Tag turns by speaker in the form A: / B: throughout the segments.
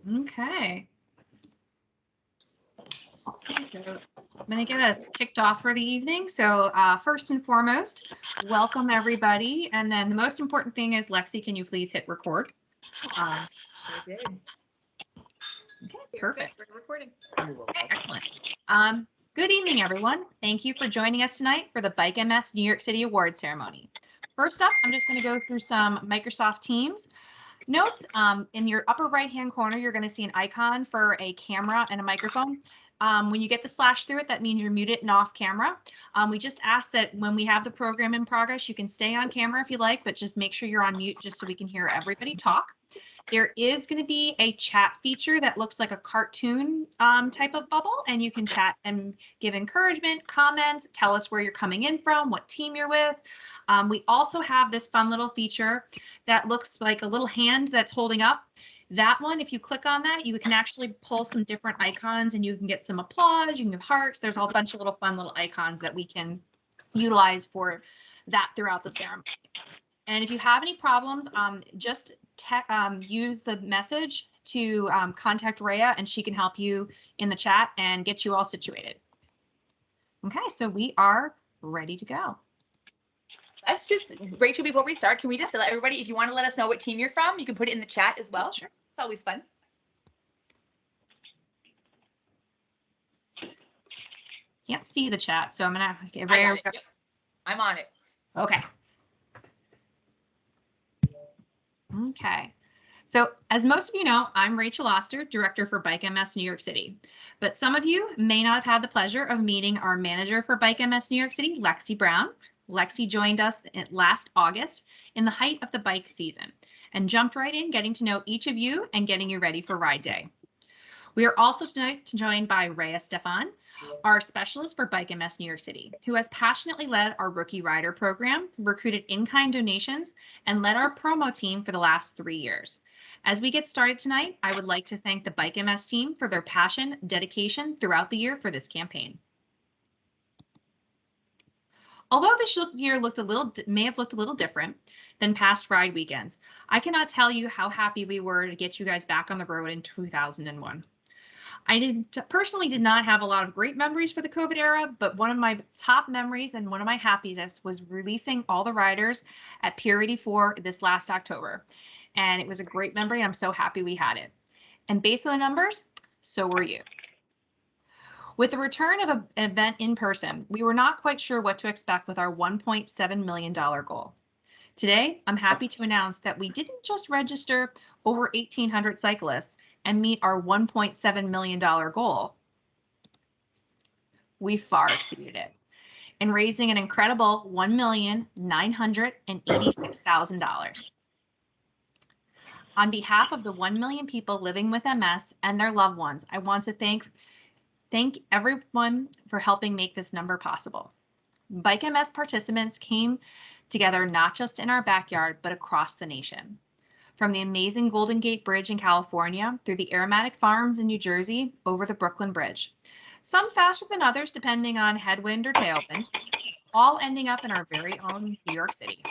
A: Okay. So I'm going to get us kicked off for the evening. So first and foremost, welcome everybody. And then the most important thing is, Lexi, can you please hit record?
B: I did.
A: Okay, perfect.
B: We're recording.
A: Okay, excellent. Good evening, everyone. Thank you for joining us tonight for the Bike MS New York City Awards ceremony. First up, I'm just going to go through some Microsoft Teams notes. In your upper right-hand corner, you're going to see an icon for a camera and a microphone. When you get the slash through it, that means you're muted and off camera. We just ask that when we have the program in progress, you can stay on camera if you like, but just make sure you're on mute just so we can hear everybody talk. There is going to be a chat feature that looks like a cartoon type of bubble, and you can chat and give encouragement, comments, tell us where you're coming in from, what team you're with. We also have this fun little feature that looks like a little hand that's holding up. That one, if you click on that, you can actually pull some different icons and you can get some applause, you can give hearts. There's a whole bunch of little fun little icons that we can utilize for that throughout the ceremony. And if you have any problems, just use the message to contact Rhea, and she can help you in the chat and get you all situated. Okay, so we are ready to go.
B: Let's just, Rachel, before we start, can we just let everybody, if you want to let us know what team you're from, you can put it in the chat as well.
A: Sure.
B: It's always fun.
A: Can't see the chat, so I'm gonna get
B: Rhea. Yep. I'm on it.
A: Okay. Okay. So as most of you know, I'm Rachel Oster, Director for Bike MS New York City. But some of you may not have had the pleasure of meeting our manager for Bike MS New York City, Lexi Brown. Lexi joined us last August in the height of the bike season and jumped right in, getting to know each of you and getting you ready for ride day. We are also tonight joined by Rhea Stefan, our specialist for Bike MS New York City, who has passionately led our rookie rider program, recruited in-kind donations, and led our promo team for the last 3 years. As we get started tonight, I would like to thank the Bike MS team for their passion, dedication throughout the year for this campaign. Although this year may have looked a little different than past ride weekends, I cannot tell you how happy we were to get you guys back on the road in 2001. I personally did not have a lot of great memories for the COVID era, but one of my top memories and one of my happiest was releasing all the riders at Pier 84 this last October. And it was a great memory. I'm so happy we had it. And based on the numbers, so were you. With the return of an event in person, we were not quite sure what to expect with our $1.7 million goal. Today, I'm happy to announce that we didn't just register over 1,800 cyclists and meet our $1.7 million goal. We far exceeded it in raising an incredible $1,986,000. On behalf of the 1 million people living with MS and their loved ones, I want to thank everyone for helping make this number possible. Bike MS participants came together not just in our backyard, but across the nation. From the amazing Golden Gate Bridge in California, through the aromatic farms in New Jersey, over the Brooklyn Bridge. Some faster than others, depending on headwind or tailwind, all ending up in our very own New York City.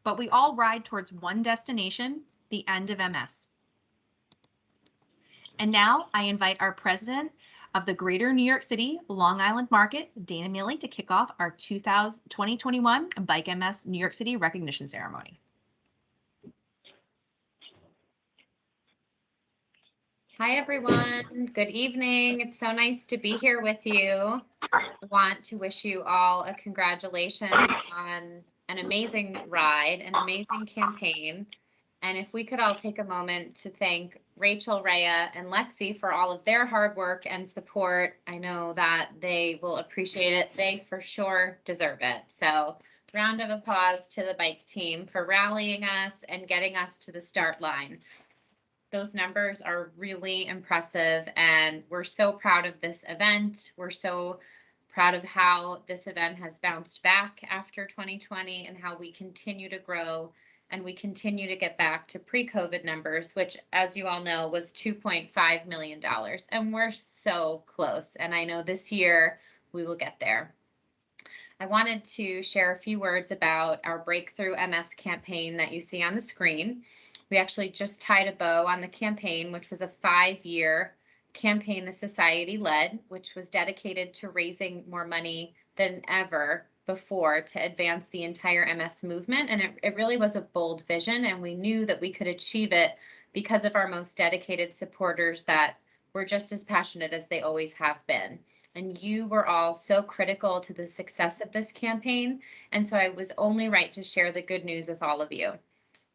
A: But we all ride towards one destination, the end of MS. And now I invite our president of the Greater New York City Long Island Market, Dana Mealy, to kick off our 2021 Bike MS New York City recognition ceremony.
C: Hi, everyone. Good evening. It's so nice to be here with you. I want to wish you all a congratulations on an amazing ride, an amazing campaign. And if we could all take a moment to thank Rachel, Rhea, and Lexi for all of their hard work and support. I know that they will appreciate it. They for sure deserve it. So round of applause to the bike team for rallying us and getting us to the start line. Those numbers are really impressive, and we're so proud of this event. We're so proud of how this event has bounced back after 2020 and how we continue to grow and we continue to get back to pre-COVID numbers, which, as you all know, was $2.5 million. And we're so close. And I know this year we will get there. I wanted to share a few words about our Breakthrough MS campaign that you see on the screen. We actually just tied a bow on the campaign, which was a 5-year campaign the Society led, which was dedicated to raising more money than ever before to advance the entire MS movement. And it really was a bold vision, and we knew that we could achieve it because of our most dedicated supporters that were just as passionate as they always have been. And you were all so critical to the success of this campaign. And so I was only right to share the good news with all of you.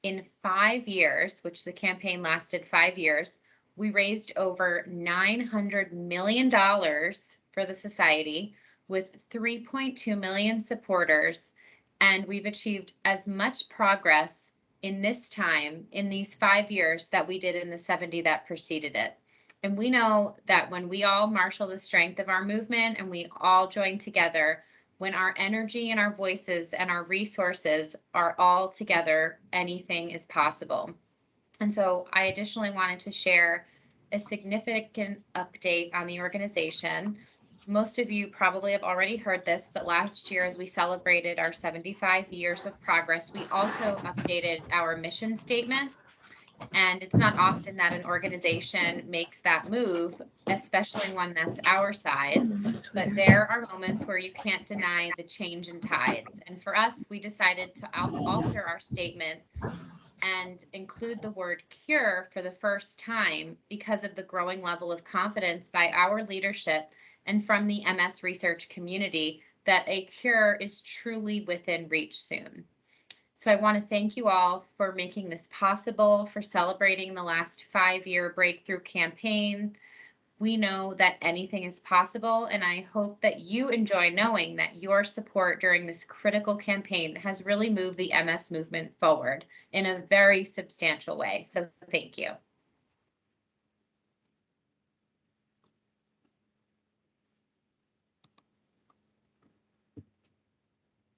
C: In 5 years, which the campaign lasted 5 years, we raised over $900 million for the Society with 3.2 million supporters. And we've achieved as much progress in this time, in these 5 years, that we did in the 70 that preceded it. And we know that when we all marshal the strength of our movement and we all join together, when our energy and our voices and our resources are all together, anything is possible. And so I additionally wanted to share a significant update on the organization. Most of you probably have already heard this, but last year, as we celebrated our 75 years of progress, we also updated our mission statement. And it's not often that an organization makes that move, especially one that's our size. But there are moments where you can't deny the change in tides. And for us, we decided to alter our statement and include the word cure for the first time because of the growing level of confidence by our leadership and from the MS research community that a cure is truly within reach soon. So I want to thank you all for making this possible, for celebrating the last 5-year breakthrough campaign. We know that anything is possible, and I hope that you enjoy knowing that your support during this critical campaign has really moved the MS movement forward in a very substantial way. So thank you.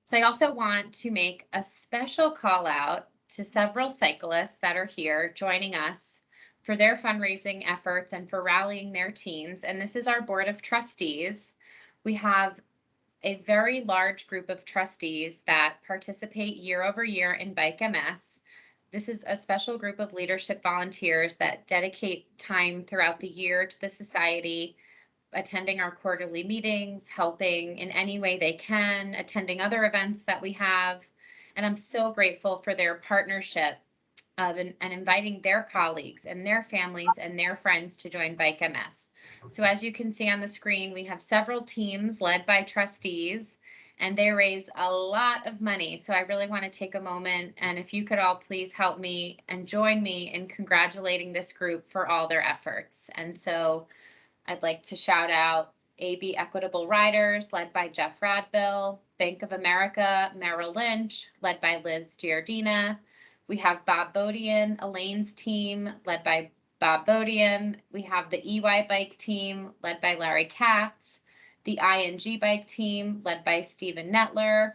C: So I also want to make a special call out to several cyclists that are here joining us for their fundraising efforts and for rallying their teams. And this is our board of trustees. We have a very large group of trustees that participate year over year in Bike MS. This is a special group of leadership volunteers that dedicate time throughout the year to the Society, attending our quarterly meetings, helping in any way they can, attending other events that we have. And I'm so grateful for their partnership of and inviting their colleagues and their families and their friends to join Bike MS. So as you can see on the screen, we have several teams led by trustees, and they raise a lot of money. So I really want to take a moment, and if you could all please help me and join me in congratulating this group for all their efforts. And so I'd like to shout out AB Equitable Riders, led by Jeff Radbill, Bank of America, Merrill Lynch, led by Liz Giardina. We have Bob Bodian, Elaine's team, led by Bob Bodian. We have the EY Bike team, led by Larry Katz, the ING Bike team, led by Stephen Netler,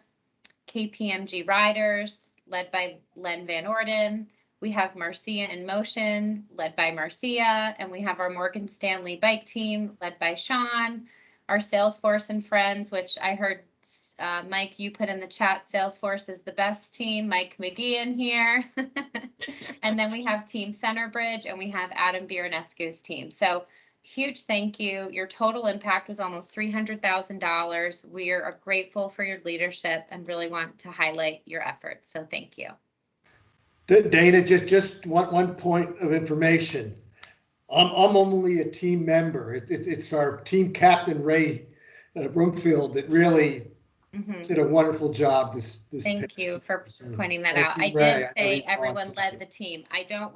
C: KPMG Riders, led by Len Van Orden. We have Marcia in Motion, led by Marcia, and we have our Morgan Stanley bike team, led by Sean, our Salesforce and Friends, which I heard, Mike, you put in the chat, Salesforce is the best team, Mike McGee in here. And then we have Team Centerbridge, and we have Adam Biranescu's team. So huge thank you. Your total impact was almost $300,000. We are grateful for your leadership and really want to highlight your efforts. So thank you.
D: Dana, just one point of information. I'm only a team member. It's our team captain, Ray Broomfield, that really did a wonderful job this
C: Thank you for pointing that
D: Thank
C: out.
D: you,
C: I
D: Ray.
C: did say everyone led the team. I don't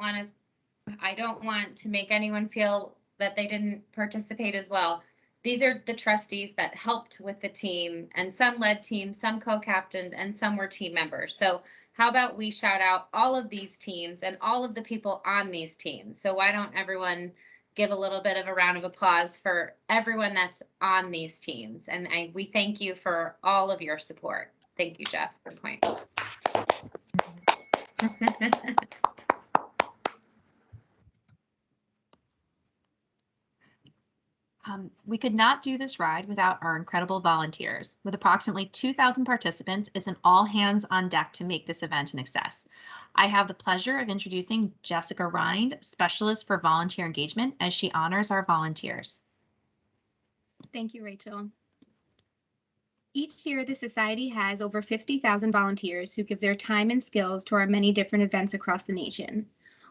C: want to make anyone feel that they didn't participate as well. These are the trustees that helped with the team, and some led teams, some co-captained, and some were team members. So how about we shout out all of these teams and all of the people on these teams? So why don't everyone give a little bit of a round of applause for everyone that's on these teams? And we thank you for all of your support. Thank you, Jeff. Good point.
A: We could not do this ride without our incredible volunteers. With approximately 2,000 participants, it's an all hands on deck to make this event a success. I have the pleasure of introducing Jessica Rind, Specialist for Volunteer Engagement, as she honors our volunteers.
E: Thank you, Rachel. Each year, the Society has over 50,000 volunteers who give their time and skills to our many different events across the nation.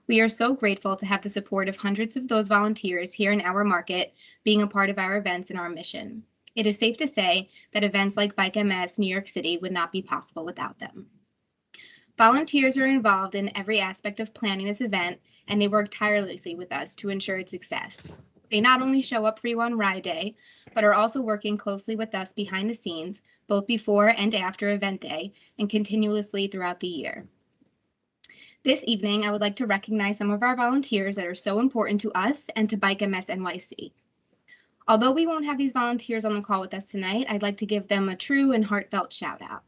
E: We are so grateful to have the support of hundreds of those volunteers here in our market, being a part of our events and our mission. It is safe to say that events like Bike MS New York City would not be possible without them. Volunteers are involved in every aspect of planning this event, and they work tirelessly with us to ensure its success. They not only show up for you on Ride Day, but are also working closely with us behind the scenes, both before and after event day, and continuously throughout the year. This evening, I would like to recognize some of our volunteers that are so important to us and to Bike MS NYC. Although we won't have these volunteers on the call with us tonight, I'd like to give them a true and heartfelt shout out.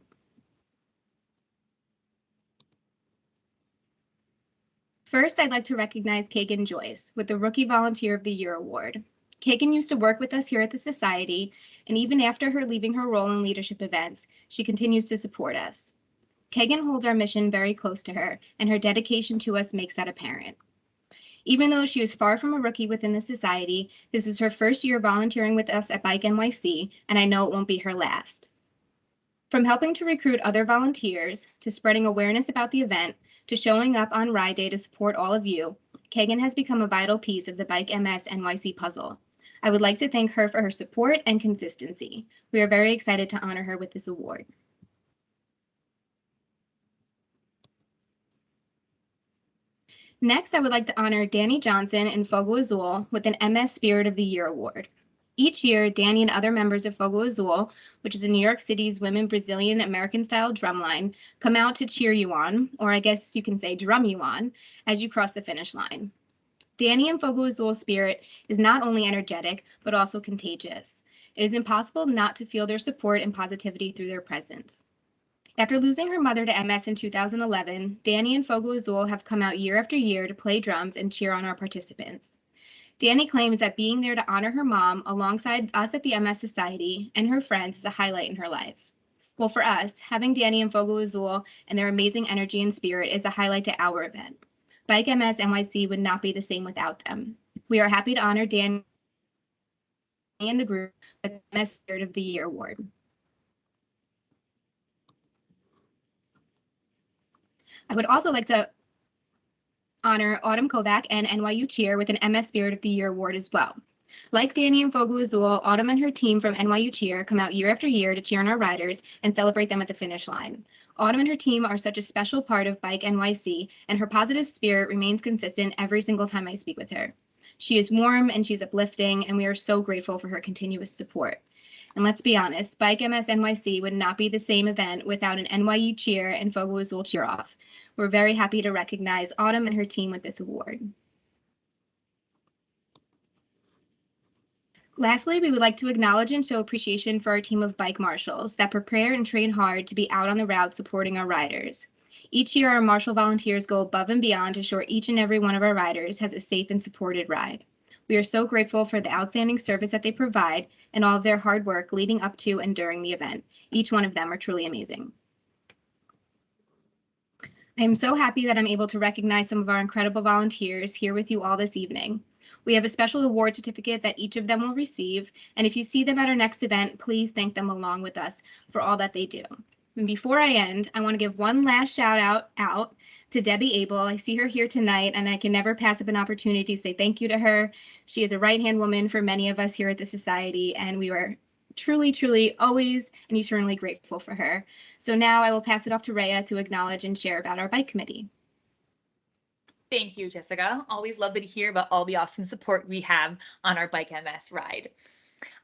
E: First, I'd like to recognize Kagan Joyce with the Rookie Volunteer of the Year Award. Kagan used to work with us here at the Society, and even after her leaving her role in leadership events, she continues to support us. Kagan holds our mission very close to her, and her dedication to us makes that apparent. Even though she was far from a rookie within the Society, this was her first year volunteering with us at Bike NYC, and I know it won't be her last. From helping to recruit other volunteers, to spreading awareness about the event, to showing up on Ride Day to support all of you, Kagan has become a vital piece of the Bike MS NYC puzzle. I would like to thank her for her support and consistency. We are very excited to honor her with this award. Next, I would like to honor Danny Johnson and Fogo Azul with an MS Spirit of the Year Award. Each year, Danny and other members of Fogo Azul, which is in New York City's women Brazilian American-style drumline, come out to cheer you on, or I guess you can say drum you on, as you cross the finish line. Danny and Fogo Azul's spirit is not only energetic, but also contagious. It is impossible not to feel their support and positivity through their presence. After losing her mother to MS in 2011, Danny and Fogo Azul have come out year after year to play drums and cheer on our participants. Danny claims that being there to honor her mom alongside us at the MS Society and her friends is a highlight in her life. Well, for us, having Danny and Fogo Azul and their amazing energy and spirit is a highlight to our event. Bike MS NYC would not be the same without them. We are happy to honor Danny and the group with the MS Spirit of the Year Award. I would also like to honor Autumn Kovac and NYU Cheer with an MS Spirit of the Year Award as well. Like Danny and Fogo Azul, Autumn and her team from NYU Cheer come out year after year to cheer on our riders and celebrate them at the finish line. Autumn and her team are such a special part of Bike NYC, and her positive spirit remains consistent every single time I speak with her. She is warm and she's uplifting, and we are so grateful for her continuous support. And let's be honest, Bike MS NYC would not be the same event without an NYU Cheer and Fogo Azul cheer off. We're very happy to recognize Autumn and her team with this award. Lastly, we would like to acknowledge and show appreciation for our team of bike marshals that prepare and train hard to be out on the route supporting our riders. Each year, our marshal volunteers go above and beyond to ensure each and every one of our riders has a safe and supported ride. We are so grateful for the outstanding service that they provide and all of their hard work leading up to and during the event. Each one of them are truly amazing. I am so happy that I'm able to recognize some of our incredible volunteers here with you all this evening. We have a special award certificate that each of them will receive, and if you see them at our next event, please thank them along with us for all that they do. And before I end, I want to give one last shout out to Debbie Abel. I see her here tonight, and I can never pass up an opportunity to say thank you to her. She is a right-hand woman for many of us here at the Society, and we were truly, truly always and eternally grateful for her. So now I will pass it off to Rhea to acknowledge and share about our bike committee.
B: Thank you, Jessica. Always love to hear about all the awesome support we have on our Bike MS ride.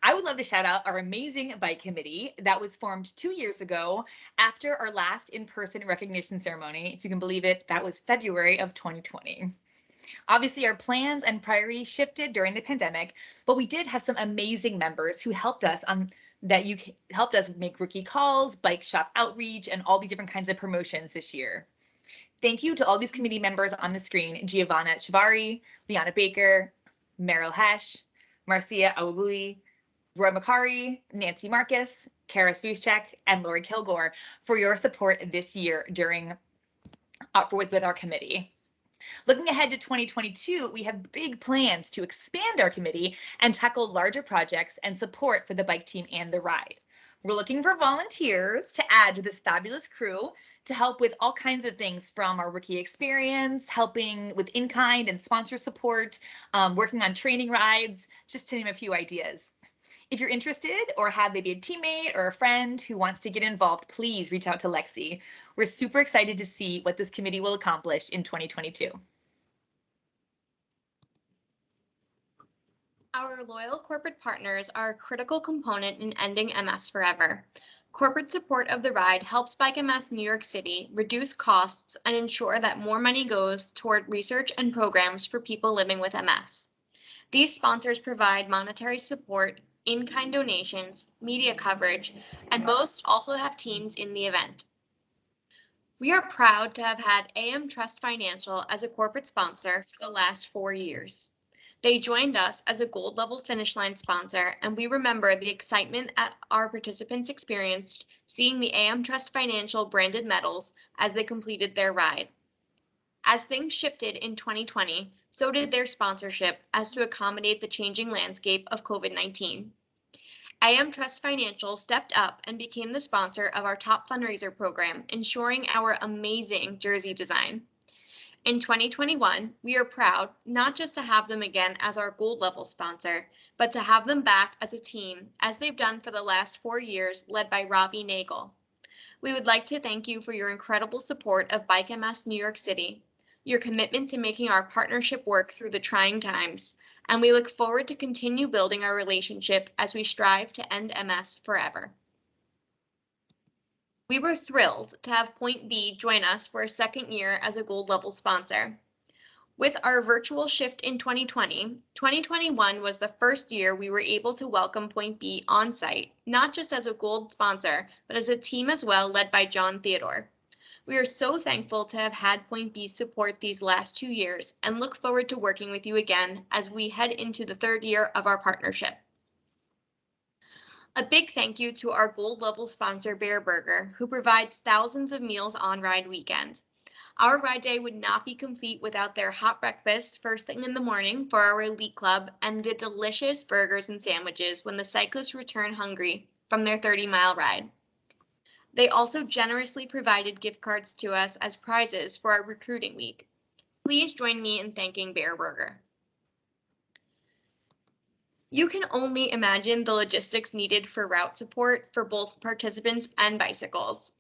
B: I would love to shout out our amazing bike committee that was formed 2 years ago after our last in-person recognition ceremony. If you can believe it, that was February of 2020. Obviously, our plans and priorities shifted during the pandemic, but we did have some amazing members who helped us make rookie calls, bike shop outreach, and all the different kinds of promotions this year. Thank you to all these committee members on the screen: Giovanna Chivari, Liana Baker, Meryl Hesh, Marcia Awabuli, Roy Macari, Nancy Marcus, Kara Svuschek, and Lori Kilgore for your support this year during with our committee. Looking ahead to 2022, we have big plans to expand our committee and tackle larger projects and support for the bike team and the ride. We're looking for volunteers to add to this fabulous crew to help with all kinds of things, from our rookie experience, helping with in-kind and sponsor support, working on training rides, just to name a few ideas. If you're interested or have maybe a teammate or a friend who wants to get involved, please reach out to Lexi. We're super excited to see what this committee will accomplish in 2022.
E: Our loyal corporate partners are a critical component in ending MS forever. Corporate support of the ride helps Bike MS New York City reduce costs and ensure that more money goes toward research and programs for people living with MS. These sponsors provide monetary support, in-kind donations, media coverage, and most also have teams in the event. We are proud to have had AM Trust Financial as a corporate sponsor for the last 4 years. They joined us as a gold level finish line sponsor, and we remember the excitement our participants experienced seeing the AM Trust Financial branded medals as they completed their ride. As things shifted in 2020, so did their sponsorship as to accommodate the changing landscape of COVID-19. AM Trust Financial stepped up and became the sponsor of our top fundraiser program, ensuring our amazing jersey design. In 2021, we are proud not just to have them again as our gold level sponsor, but to have them back as a team, as they've done for the last 4 years, led by Robbie Nagel. We would like to thank you for your incredible support of Bike MS New York City, your commitment to making our partnership work through the trying times, and we look forward to continue building our relationship as we strive to end MS forever. We were thrilled to have Point B join us for a second year as a gold level sponsor. With our virtual shift in 2020, 2021 was the first year we were able to welcome Point B on site, not just as a gold sponsor, but as a team as well, led by John Theodore. We are so thankful to have had Point B support these last 2 years and look forward to working with you again as we head into the 3rd year of our partnership. A big thank you to our gold level sponsor, Bear Burger, who provides thousands of meals on ride weekends. Our ride day would not be complete without their hot breakfast first thing in the morning for our elite club and the delicious burgers and sandwiches when the cyclists return hungry from their 30-mile ride. They also generously provided gift cards to us as prizes for our recruiting week. Please join me in thanking Bear Burger. You can only imagine the logistics needed for route support for both participants and bicycles.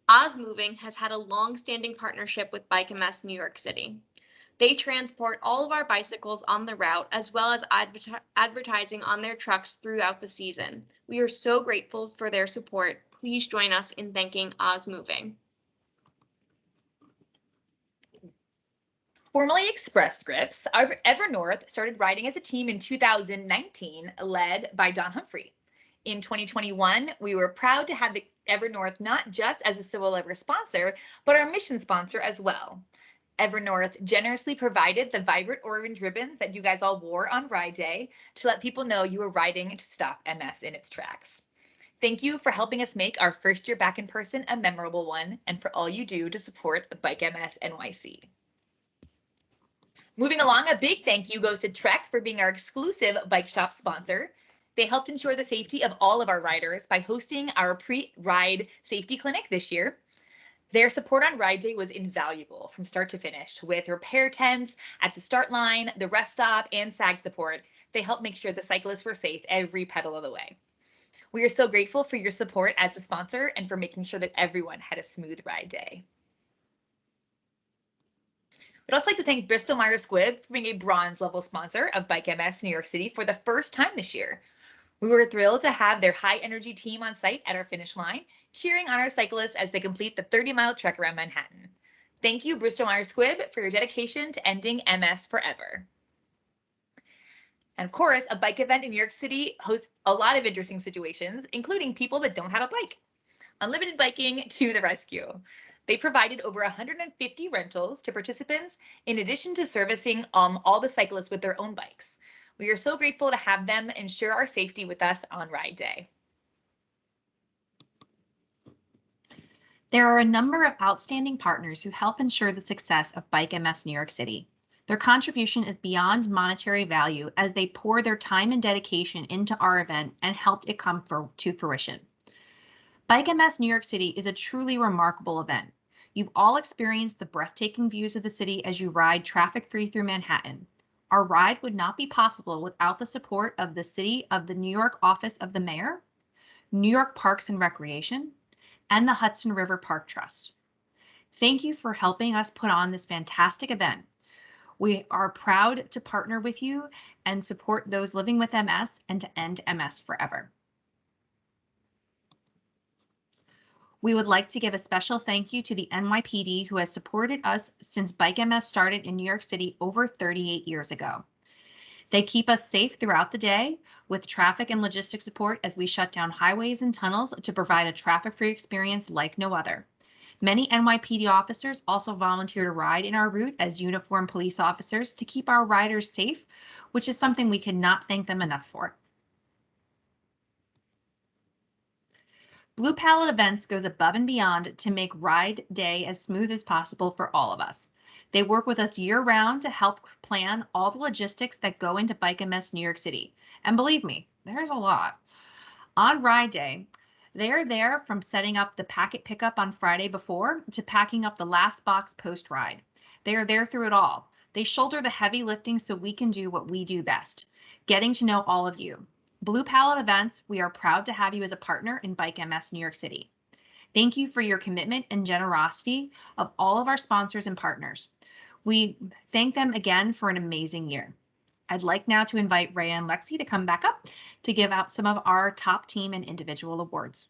E: Oz Moving has had a long-standing partnership with Bike MS New York City. They transport all of our bicycles on the route as well as advertising on their trucks throughout the season. We are so grateful for their support. Please join us in thanking Oz Moving.
B: Formerly Express Scripts, Evernorth started riding as a team in 2019, led by Don Humphrey. In 2021, we were proud to have the Evernorth not just as a Civil Liver sponsor, but our mission sponsor as well. Evernorth generously provided the vibrant orange ribbons that you guys all wore on Ride Day to let people know you were riding to stop MS in its tracks. Thank you for helping us make our first year back in person a memorable one, and for all you do to support Bike MS NYC. Moving along, a big thank you goes to Trek for being our exclusive bike shop sponsor. They helped ensure the safety of all of our riders by hosting our pre-ride safety clinic this year. Their support on Ride Day was invaluable from start to finish, with repair tents at the start line, the rest stop, and SAG support. They helped make sure the cyclists were safe every pedal of the way. We are so grateful for your support as a sponsor and for making sure that everyone had a smooth Ride Day. We'd also like to thank Bristol Myers Squibb for being a bronze level sponsor of Bike MS New York City for the first time this year. We were thrilled to have their high energy team on site at our finish line, cheering on our cyclists as they complete the 30-mile trek around Manhattan. Thank you, Bristol Myers Squibb, for your dedication to ending MS forever. And of course, a bike event in New York City hosts a lot of interesting situations, including people that don't have a bike. Unlimited Biking to the rescue. They provided over 150 rentals to participants, in addition to servicing all the cyclists with their own bikes. We are so grateful to have them ensure our safety with us on Ride Day.
A: There are a number of outstanding partners who help ensure the success of Bike MS New York City. Their contribution is beyond monetary value as they pour their time and dedication into our event and helped it come to fruition. Bike MS New York City is a truly remarkable event. You've all experienced the breathtaking views of the city as you ride traffic-free through Manhattan. Our ride would not be possible without the support of the City of the New York Office of the Mayor, New York Parks and Recreation, and the Hudson River Park Trust. Thank you for helping us put on this fantastic event. We are proud to partner with you and support those living with MS and to end MS forever. We would like to give a special thank you to the NYPD who has supported us since Bike MS started in New York City over 38 years ago. They keep us safe throughout the day with traffic and logistics support as we shut down highways and tunnels to provide a traffic-free experience like no other. Many NYPD officers also volunteer to ride in our route as uniformed police officers to keep our riders safe, which is something we cannot thank them enough for. Blue Palette Events goes above and beyond to make ride day as smooth as possible for all of us. They work with us year-round to help plan all the logistics that go into Bike MS New York City. And believe me, there's a lot. On ride day, they are there from setting up the packet pickup on Friday before to packing up the last box post-ride. They are there through it all. They shoulder the heavy lifting so we can do what we do best, getting to know all of you. Blue Palette Events, we are proud to have you as a partner in Bike MS New York City. Thank you for your commitment and generosity of all of our sponsors and partners. We thank them again for an amazing year. I'd like now to invite Rhea and Lexi to come back up to give out some of our top team and individual awards.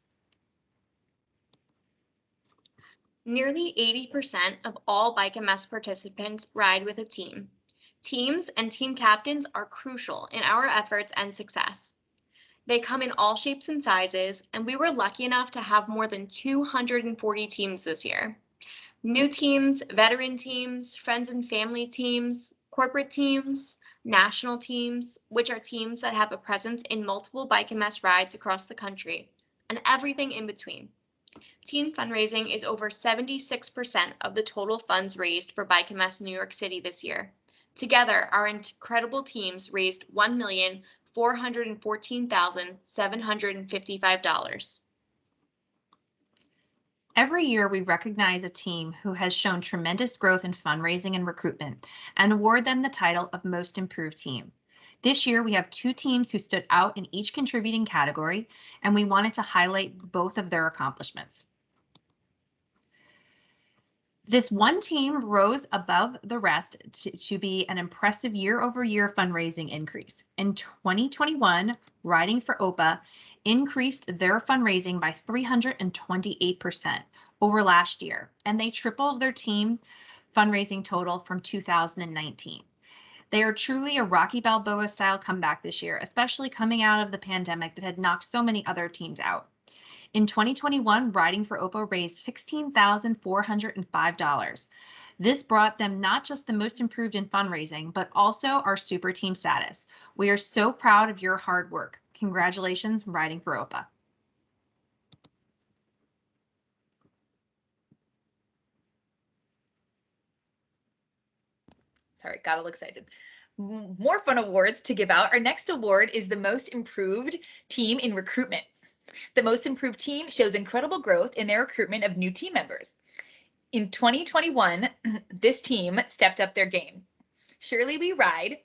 F: Nearly 80% of all Bike MS participants ride with a team. Teams and team captains are crucial in our efforts and success. They come in all shapes and sizes, and we were lucky enough to have more than 240 teams this year. New teams, veteran teams, friends and family teams, corporate teams, national teams, which are teams that have a presence in multiple Bike MS rides across the country, and everything in between. Team fundraising is over 76% of the total funds raised for Bike MS New York City this year. Together, our incredible teams raised $1,414,755.
A: Every year, we recognize a team who has shown tremendous growth in fundraising and recruitment and award them the title of Most Improved Team. This year, we have 2 teams who stood out in each contributing category, and we wanted to highlight both of their accomplishments. This one team rose above the rest to be an impressive year-over-year fundraising increase. In 2021, Riding for OPA increased their fundraising by 328% over last year, and they tripled their team fundraising total from 2019. They are truly a Rocky Balboa style comeback this year, especially coming out of the pandemic that had knocked so many other teams out. In 2021, Riding for OPA raised $16,405. This brought them not just the most improved in fundraising, but also our super team status. We are so proud of your hard work. Congratulations, Riding for OPA.
B: Sorry, got a little excited. More fun awards to give out. Our next award is the Most Improved Team in Recruitment. The Most Improved Team shows incredible growth in their recruitment of new team members. In 2021, this team stepped up their game. Surely We Ride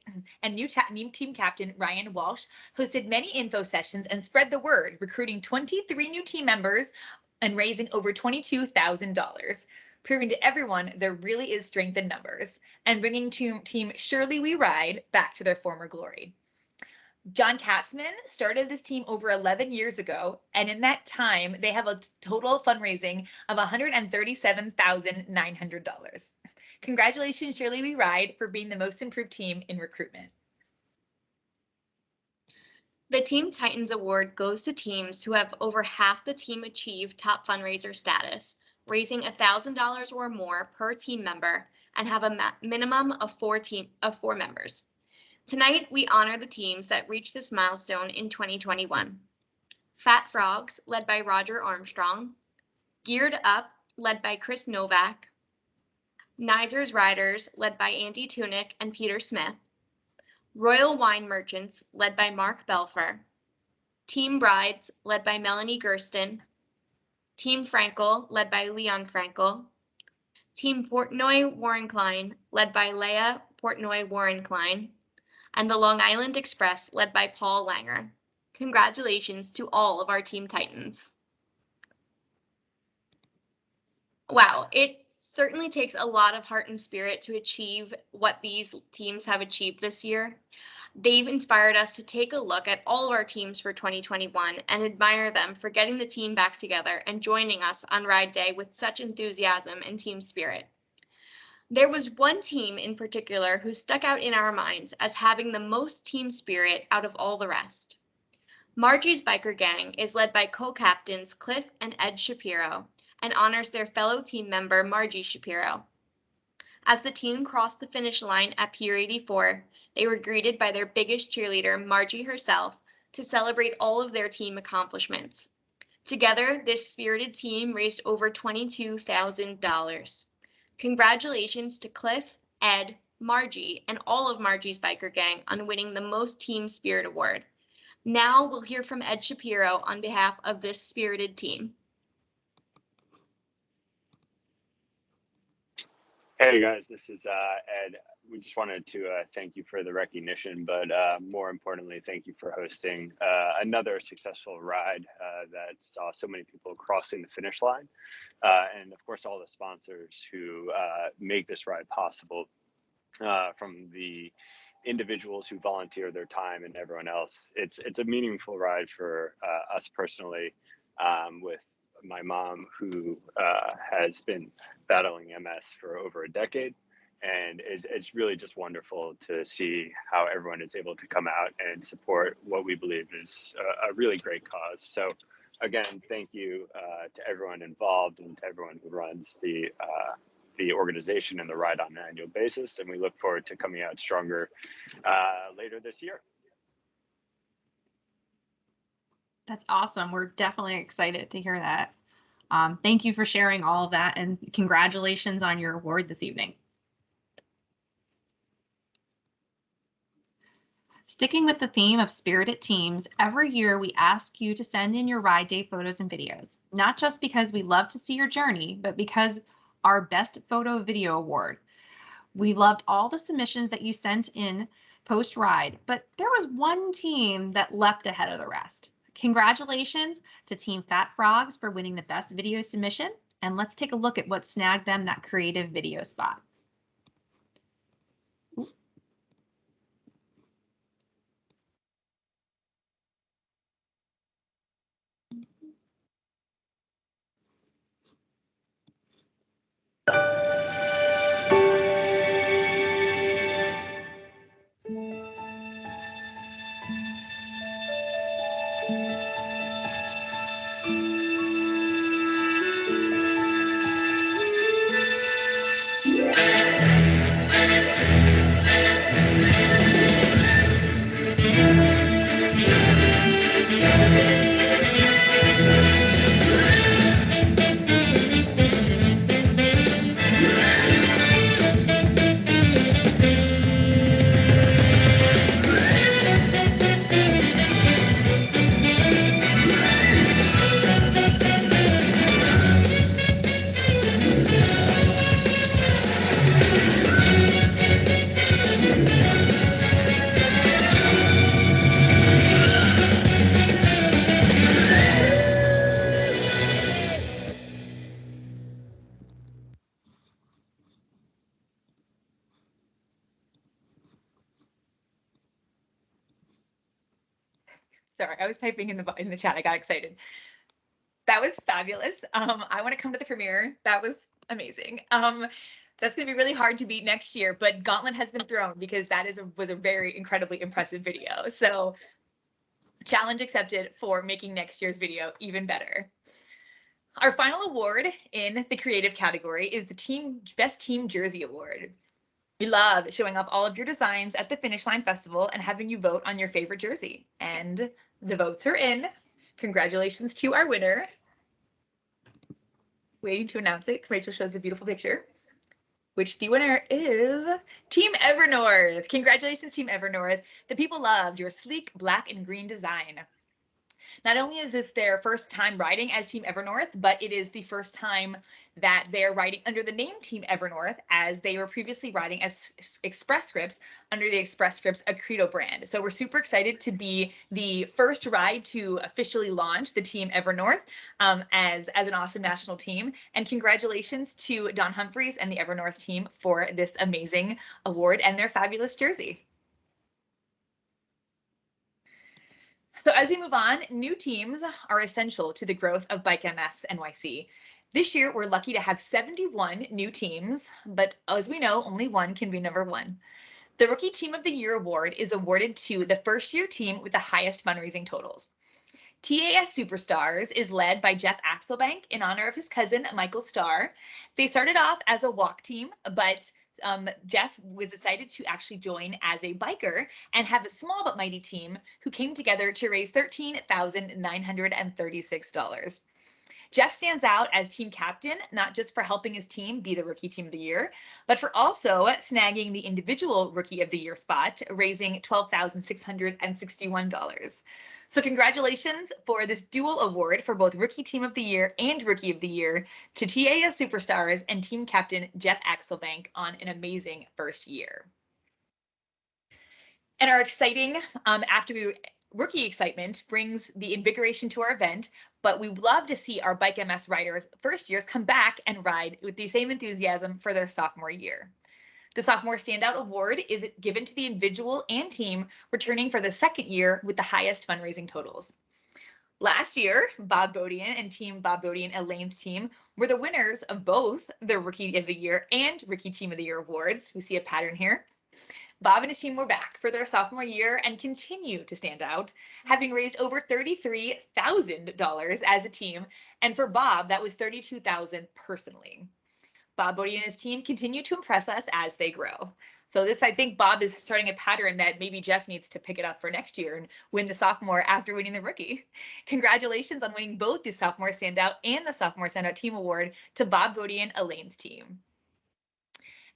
B: and new team captain Ryan Walsh hosted many info sessions and spread the word, recruiting 23 new team members and raising over $22,000, proving to everyone there really is strength in numbers and bringing team Surely We Ride back to their former glory. John Katzman started this team over 11 years ago, and in that time, they have a total fundraising of $137,900. Congratulations, Surely We Ride, for being the most improved team in recruitment.
F: The Team Titans Award goes to teams who have over half the team achieve top fundraiser status, raising $1,000 or more per team member, and have a minimum of 4 members. Tonight, we honor the teams that reached this milestone in 2021. Fat Frogs, led by Roger Armstrong. Geared Up, led by Chris Novak. Niser's Riders, led by Andy Tunick and Peter Smith. Royal Wine Merchants, led by Mark Belfer. Team Brides, led by Melanie Gersten. Team Frankel, led by Leon Frankel. Team Portnoy Warrencline, led by Leah Portnoy Warrencline. And the Long Island Express, led by Paul Langer. Congratulations to all of our Team Titans. Wow, it certainly takes a lot of heart and spirit to achieve what these teams have achieved this year. They've inspired us to take a look at all of our teams for 2021 and admire them for getting the team back together and joining us on Ride Day with such enthusiasm and team spirit. There was one team in particular who stuck out in our minds as having the most team spirit out of all the rest. Margie's biker gang is led by co-captains Cliff and Ed Shapiro and honors their fellow team member Margie Shapiro. As the team crossed the finish line at Pier 84, they were greeted by their biggest cheerleader, Margie herself, to celebrate all of their team accomplishments. Together, this spirited team raised over $22,000. Congratulations to Cliff, Ed, Margie, and all of Margie's biker gang on winning the Most Team Spirit Award. Now we'll hear from Ed Shapiro on behalf of this spirited team.
G: Hey guys, this is Ed. We just wanted to thank you for the recognition, but more importantly, thank you for hosting another successful ride that saw so many people crossing the finish line. And of course, all the sponsors who make this ride possible, from the individuals who volunteer their time and everyone else. It's a meaningful ride for us personally, with my mom, who has been battling MS for over a decade. And it's really just wonderful to see how everyone is able to come out and support what we believe is a really great cause. So again, thank you to everyone involved and to everyone who runs the organization and the ride on an annual basis. And we look forward to coming out stronger later this year.
A: That's awesome. We're definitely excited to hear that. Thank you for sharing all of that, and congratulations on your award this evening. Sticking with the theme of spirited teams, every year we ask you to send in your ride day photos and videos, not just because we love to see your journey, but because our Best Photo Video Award. We loved all the submissions that you sent in post-ride, but there was one team that leapt ahead of the rest. Congratulations to Team Fat Frogs for winning the best video submission, and let's take a look at what snagged them that creative video spot.
B: Sorry, I was typing in the chat. I got excited. That was fabulous. I want to come to the premiere. That was amazing. That's going to be really hard to beat next year, but gauntlet has been thrown because that was a very incredibly impressive video. So challenge accepted for making next year's video even better. Our final award in the creative category is the Best Team Jersey Award. We love showing off all of your designs at the Finish Line Festival and having you vote on your favorite jersey. And the votes are in. Congratulations to our winner. waiting to announce it. Rachel shows the beautiful picture, which the winner is Team Evernorth. Congratulations, Team Evernorth. The people loved your sleek black and green design. Not only is this their first time riding as Team Evernorth, but it is the first time that they're riding under the name Team Evernorth, as they were previously riding as Express Scripts under the Express Scripts Accredo brand. So we're super excited to be the first ride to officially launch the Team Evernorth as an awesome national team. And congratulations to Don Humphreys and the Evernorth team for this amazing award and their fabulous jersey. So as we move on, new teams are essential to the growth of Bike MS NYC. This year, we're lucky to have 71 new teams, but as we know, only one can be number one. The Rookie Team of the Year award is awarded to the first year team with the highest fundraising totals. TAS Superstars is led by Jeff Axelbank in honor of his cousin, Michael Starr. They started off as a walk team, but Jeff was excited to actually join as a biker and have a small but mighty team who came together to raise $13,936. Jeff stands out as team captain, not just for helping his team be the Rookie Team of the Year, but for also snagging the individual Rookie of the Year spot, raising $12,661. So congratulations for this dual award for both Rookie Team of the Year and Rookie of the Year to TAS Superstars and team captain Jeff Axelbank on an amazing first year. And our exciting rookie excitement brings the invigoration to our event, but we love to see our Bike MS riders first years come back and ride with the same enthusiasm for their sophomore year. The Sophomore Standout Award is given to the individual and team returning for the second year with the highest fundraising totals. Last year, Bob Bodian and Team Bob Bodian Elaine's team were the winners of both the Rookie of the Year and Rookie Team of the Year awards. We see a pattern here. Bob and his team were back for their sophomore year and continue to stand out, having raised over $33,000 as a team. And for Bob, that was $32,000 personally. Bob Bodie and his team continue to impress us as they grow. So this, I think Bob is starting a pattern that maybe Jeff needs to pick it up for next year and win the sophomore after winning the rookie. Congratulations on winning both the Sophomore Standout and the Sophomore Standout Team Award to Bob Bodie and Elaine's team.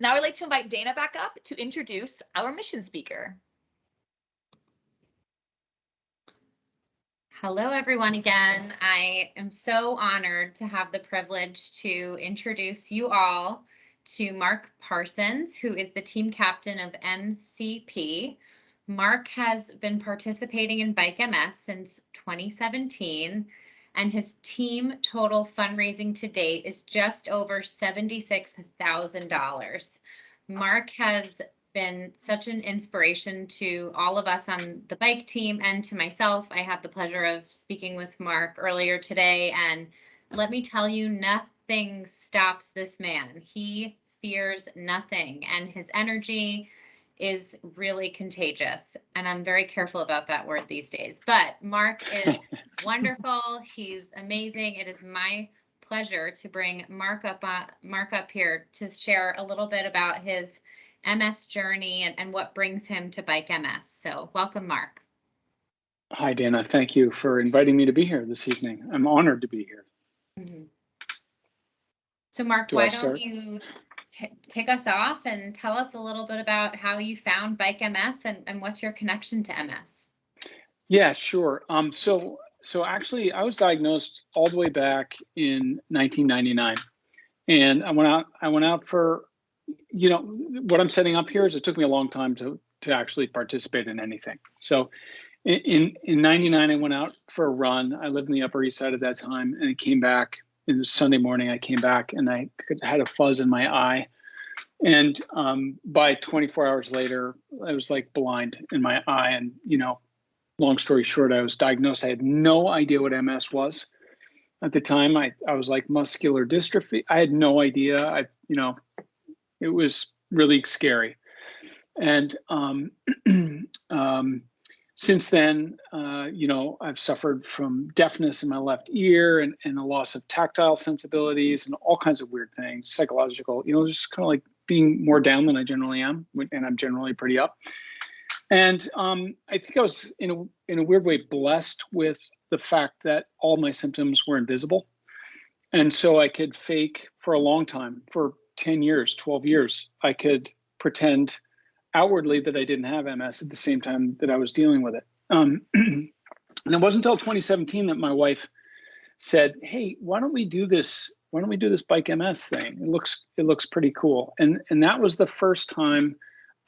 B: Now I'd like to invite Dana back up to introduce our mission speaker.
C: Hello, everyone again. I am so honored to have the privilege to introduce you all to Mark Parsons, who is the team captain of MCP. Mark has been participating in Bike MS since 2017, and his team total fundraising to date is just over $76,000. Mark has been such an inspiration to all of us on the bike team and to myself. I had the pleasure of speaking with Mark earlier today, and let me tell you, nothing stops this man. He fears nothing, and his energy is really contagious. And I'm very careful about that word these days. But Mark is wonderful. He's amazing. It is my pleasure to bring Mark up here to share a little bit about his MS journey and what brings him to Bike MS. So welcome, Mark.
H: Hi, Dana. Thank you for inviting me to be here this evening. I'm honored to be here.
C: Mm-hmm. So Mark, why don't you kick us off and tell us a little bit about how you found Bike MS and what's your connection to MS?
H: Yeah, sure. So actually, I was diagnosed all the way back in 1999, and I went out for, you know, what I'm setting up here is it took me a long time to actually participate in anything. So in 99, I went out for a run. I lived in the Upper East Side at that time, and I came back. It was Sunday morning. I came back and I had a fuzz in my eye. And by 24 hours later, I was like blind in my eye. And, you know, long story short, I was diagnosed. I had no idea what MS was. At the time, I was like muscular dystrophy. I had no idea. It was really scary. And since then, I've suffered from deafness in my left ear and a loss of tactile sensibilities and all kinds of weird things, psychological, just kind of like being more down than I generally am, and I'm generally pretty up. And I think I was in a weird way blessed with the fact that all my symptoms were invisible. And so I could fake for a long time, for 10 years, 12 years. I could pretend outwardly that I didn't have MS at the same time that I was dealing with it. And it wasn't until 2017 that my wife said, "Hey, why don't we do this? Why don't we do this Bike MS thing? It looks pretty cool." And that was the first time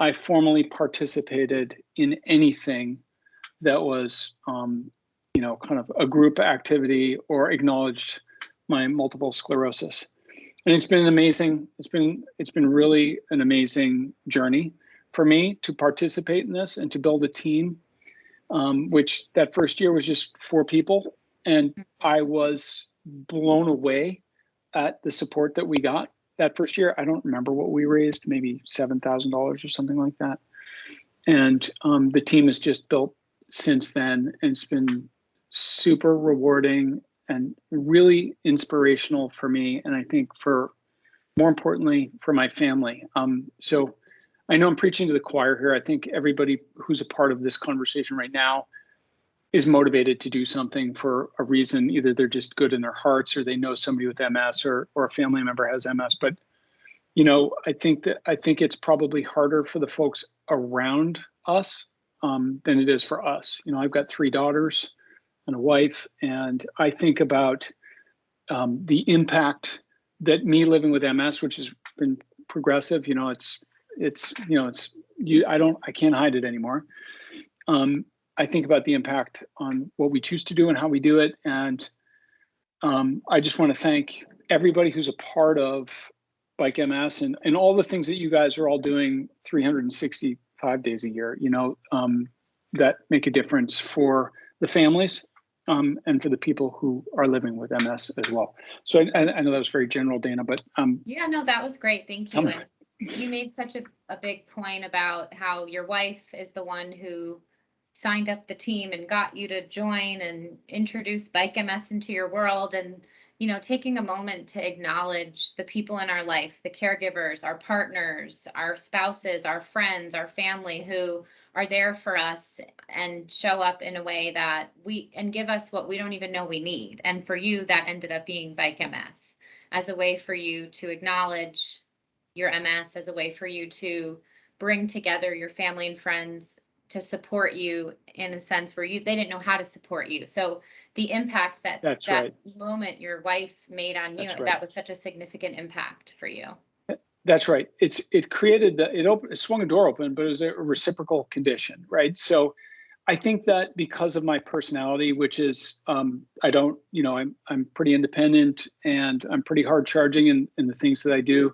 H: I formally participated in anything that was, kind of a group activity or acknowledged my multiple sclerosis. And it's been amazing. It's been really an amazing journey for me to participate in this and to build a team, which that first year was just 4 people. And I was blown away at the support that we got that first year. I don't remember what we raised, maybe $7,000 or something like that. And the team has just built since then, and it's been super rewarding and really inspirational for me. And I think more importantly, for my family. So I know I'm preaching to the choir here. I think everybody who's a part of this conversation right now is motivated to do something for a reason. Either they're just good in their hearts, or they know somebody with MS, or a family member has MS. But, I think it's probably harder for the folks around us than it is for us. I've got 3 daughters and a wife, and I think about the impact that me living with MS, which has been progressive, I can't hide it anymore. I think about the impact on what we choose to do and how we do it. And I just want to thank everybody who's a part of Bike MS and all the things that you guys are all doing 365 days a year, that make a difference for the families and for the people who are living with MS as well. So I know that was very general, Dana, but
C: yeah, no, that was great. Thank you. And you made such a big point about how your wife is the one who signed up the team and got you to join and introduce Bike MS into your world. And, taking a moment to acknowledge the people in our life, the caregivers, our partners, our spouses, our friends, our family who are there for us and show up in a way that and give us what we don't even know we need. And for you, that ended up being Bike MS as a way for you to acknowledge your MS, as a way for you to bring together your family and friends to support you in a sense where they didn't know how to support you. So the impact that
H: right.
C: moment your wife made on you, that was such a significant impact for you.
H: That's right. It created it swung a door open, but it was a reciprocal condition, right? So I think that because of my personality, which is I'm pretty independent and I'm pretty hard charging in the things that I do.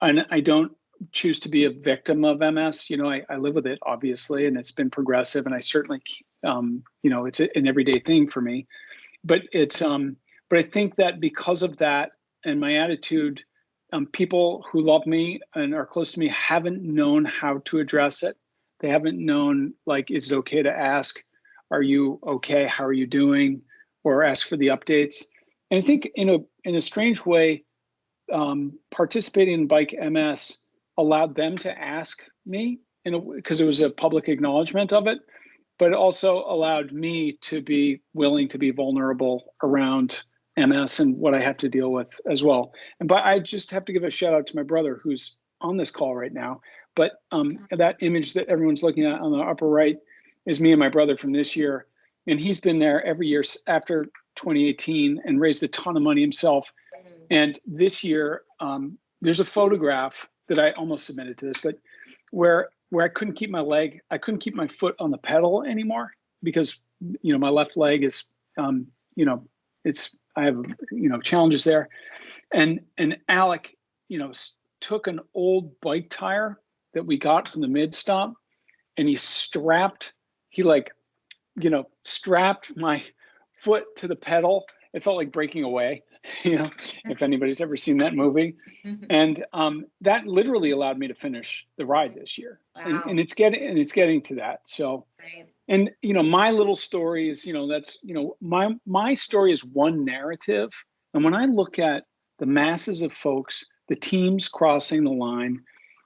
H: And I don't choose to be a victim of MS. I live with it, obviously, and it's been progressive, and I certainly, it's an everyday thing for me. But but I think that because of that and my attitude, people who love me and are close to me haven't known how to address it. They haven't known, is it okay to ask, are you okay? How are you doing? Or ask for the updates. And I think in a strange way, participating in Bike MS allowed them to ask me, because it was a public acknowledgement of it, but also allowed me to be willing to be vulnerable around MS and what I have to deal with as well. But I just have to give a shout out to my brother who's on this call right now. But that image that everyone's looking at on the upper right is me and my brother from this year. And he's been there every year after 2018 and raised a ton of money himself. And this year, there's a photograph that I almost submitted to this, but where I couldn't keep I couldn't keep my foot on the pedal anymore because, my left leg is, I have, challenges there. And Alec, took an old bike tire that we got from the mid stop and he strapped my foot to the pedal. It felt like breaking away. If anybody's ever seen that movie. And that literally allowed me to finish the ride this year.
C: Wow.
H: And it's getting to that. So,
C: right.
H: And, my little story is, that's, my story is one narrative. And when I look at the masses of folks, the teams crossing the line,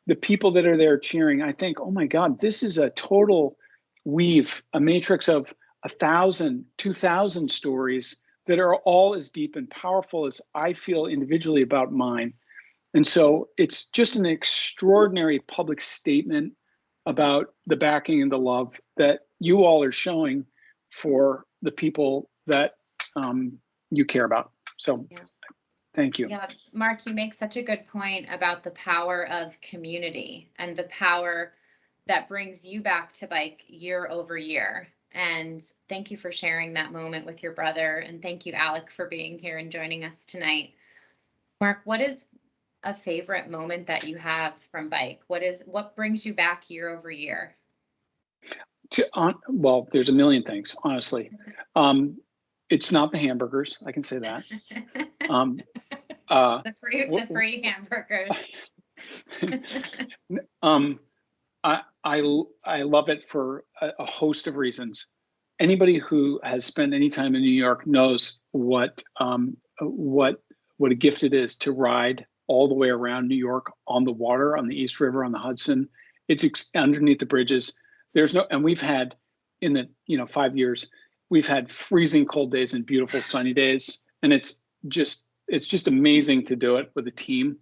H: the people that are there cheering, I think, oh my God, this is a total weave, a matrix of 1,000, 2,000 stories that are all as deep and powerful as I feel individually about mine. And so it's just an extraordinary public statement about the backing and the love that you all are showing for the people that you care about. So
C: Yeah.
H: Thank you.
C: Yeah, Mark, you make such a good point about the power of community and the power that brings you back to bike year over year. And thank you for sharing that moment with your brother. And thank you, Alec, for being here and joining us tonight. Mark, what is a favorite moment that you have from bike? What brings you back year over year?
H: Well, there's a million things, honestly. It's not the hamburgers, I can say that.
C: The free hamburgers.
H: I love it for a host of reasons. Anybody who has spent any time in New York knows what a gift it is to ride all the way around New York on the water, on the East River, on the Hudson. It's underneath the bridges. And we've had in the 5 years, we've had freezing cold days and beautiful sunny days, and it's just amazing to do it with a team.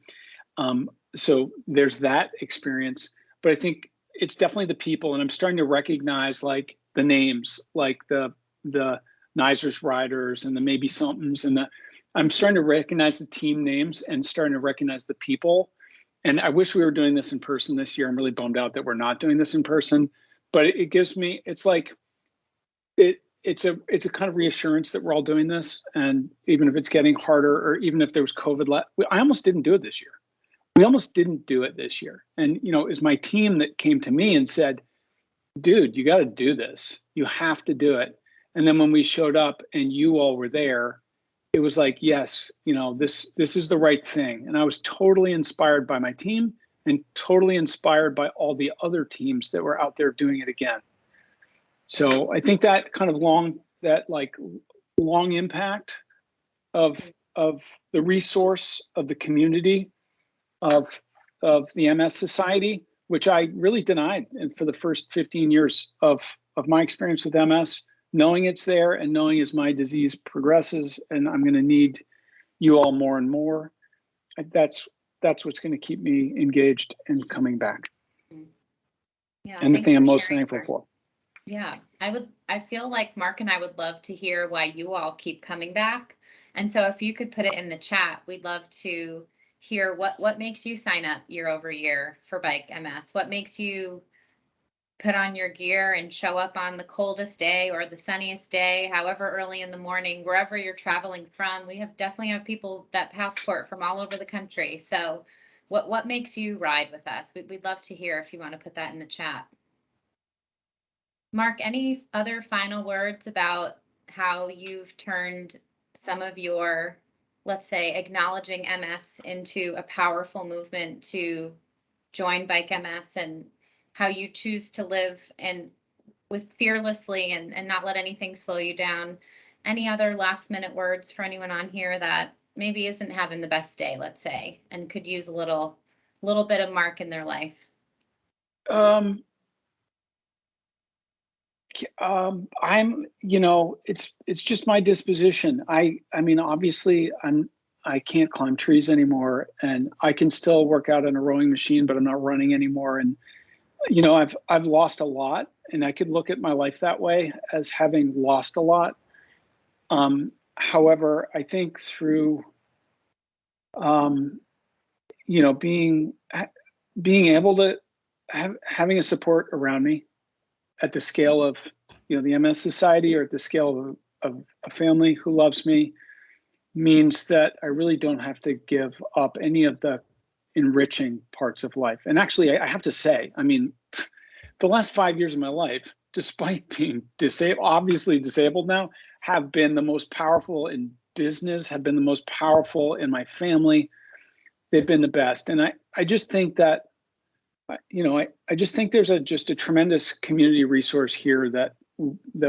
H: So there's that experience, but I think it's definitely the people, and I'm starting to recognize like the names, like the Nisers riders and the maybe somethings, and I'm starting to recognize the team names and starting to recognize the people. And I wish we were doing this in person this year. I'm really bummed out that we're not doing this in person, but it gives me, it's like, it's a kind of reassurance that we're all doing this. And even if it's getting harder, or even if there was COVID, I almost didn't do it this year. We almost didn't do it this year. And, it was my team that came to me and said, dude, you got to do this. You have to do it. And then when we showed up and you all were there, it was like, yes, this is the right thing. And I was totally inspired by my team and totally inspired by all the other teams that were out there doing it again. So I think that kind of long impact of the resource of the community of the MS Society, which I really denied and for the first 15 years of my experience with MS, knowing it's there and knowing as my disease progresses and I'm going to need you all more and more, that's what's going to keep me engaged and coming back.
C: Yeah,
H: and the thing I'm most thankful for.
C: Yeah, I feel like Mark and I would love to hear why you all keep coming back. And so if you could put it in the chat, we'd love to hear what makes you sign up year over year for Bike MS? What makes you put on your gear and show up on the coldest day or the sunniest day, however early in the morning, wherever you're traveling from? We definitely have people that passport from all over the country. So what makes you ride with us? We'd love to hear if you want to put that in the chat. Mark, any other final words about how you've turned some of your, let's say, acknowledging MS into a powerful movement to join Bike MS, and how you choose to live with fearlessly and not let anything slow you down? Any other last minute words for anyone on here that maybe isn't having the best day, let's say, and could use a little bit of Mark in their life? It's just my disposition. I mean, obviously I can't climb trees anymore, and I can still work out on a rowing machine, but I'm not running anymore. And, I've lost a lot, and I could look at my life that way, as having lost a lot. However, I think through, being able to having a support around me at the scale of, the MS Society, or at the scale of a family who loves me, means that I really don't have to give up any of the enriching parts of life. And actually, I have to say, I mean, the last 5 years of my life, despite being obviously disabled now, have been the most powerful in business, have been the most powerful in my family. They've been the best. And I just think that, I just think there's just a tremendous community resource here that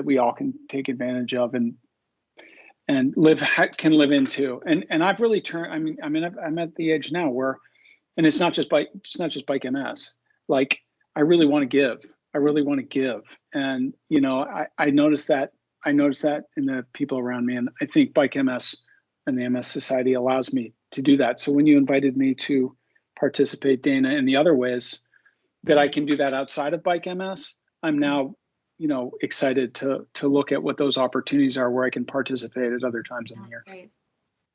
C: we all can take advantage of and can live into. And I've really turned, I'm at the age now where, and it's not just Bike MS. Like, I really want to give. And, I noticed that
H: I notice that in the people around me, and I think Bike MS and the MS Society allows me to do that. So when you invited me to participate, Dana, in the other ways that I can do that outside of Bike MS, I'm now, excited to look at what those opportunities are where I can participate at other times in the year.
C: Great.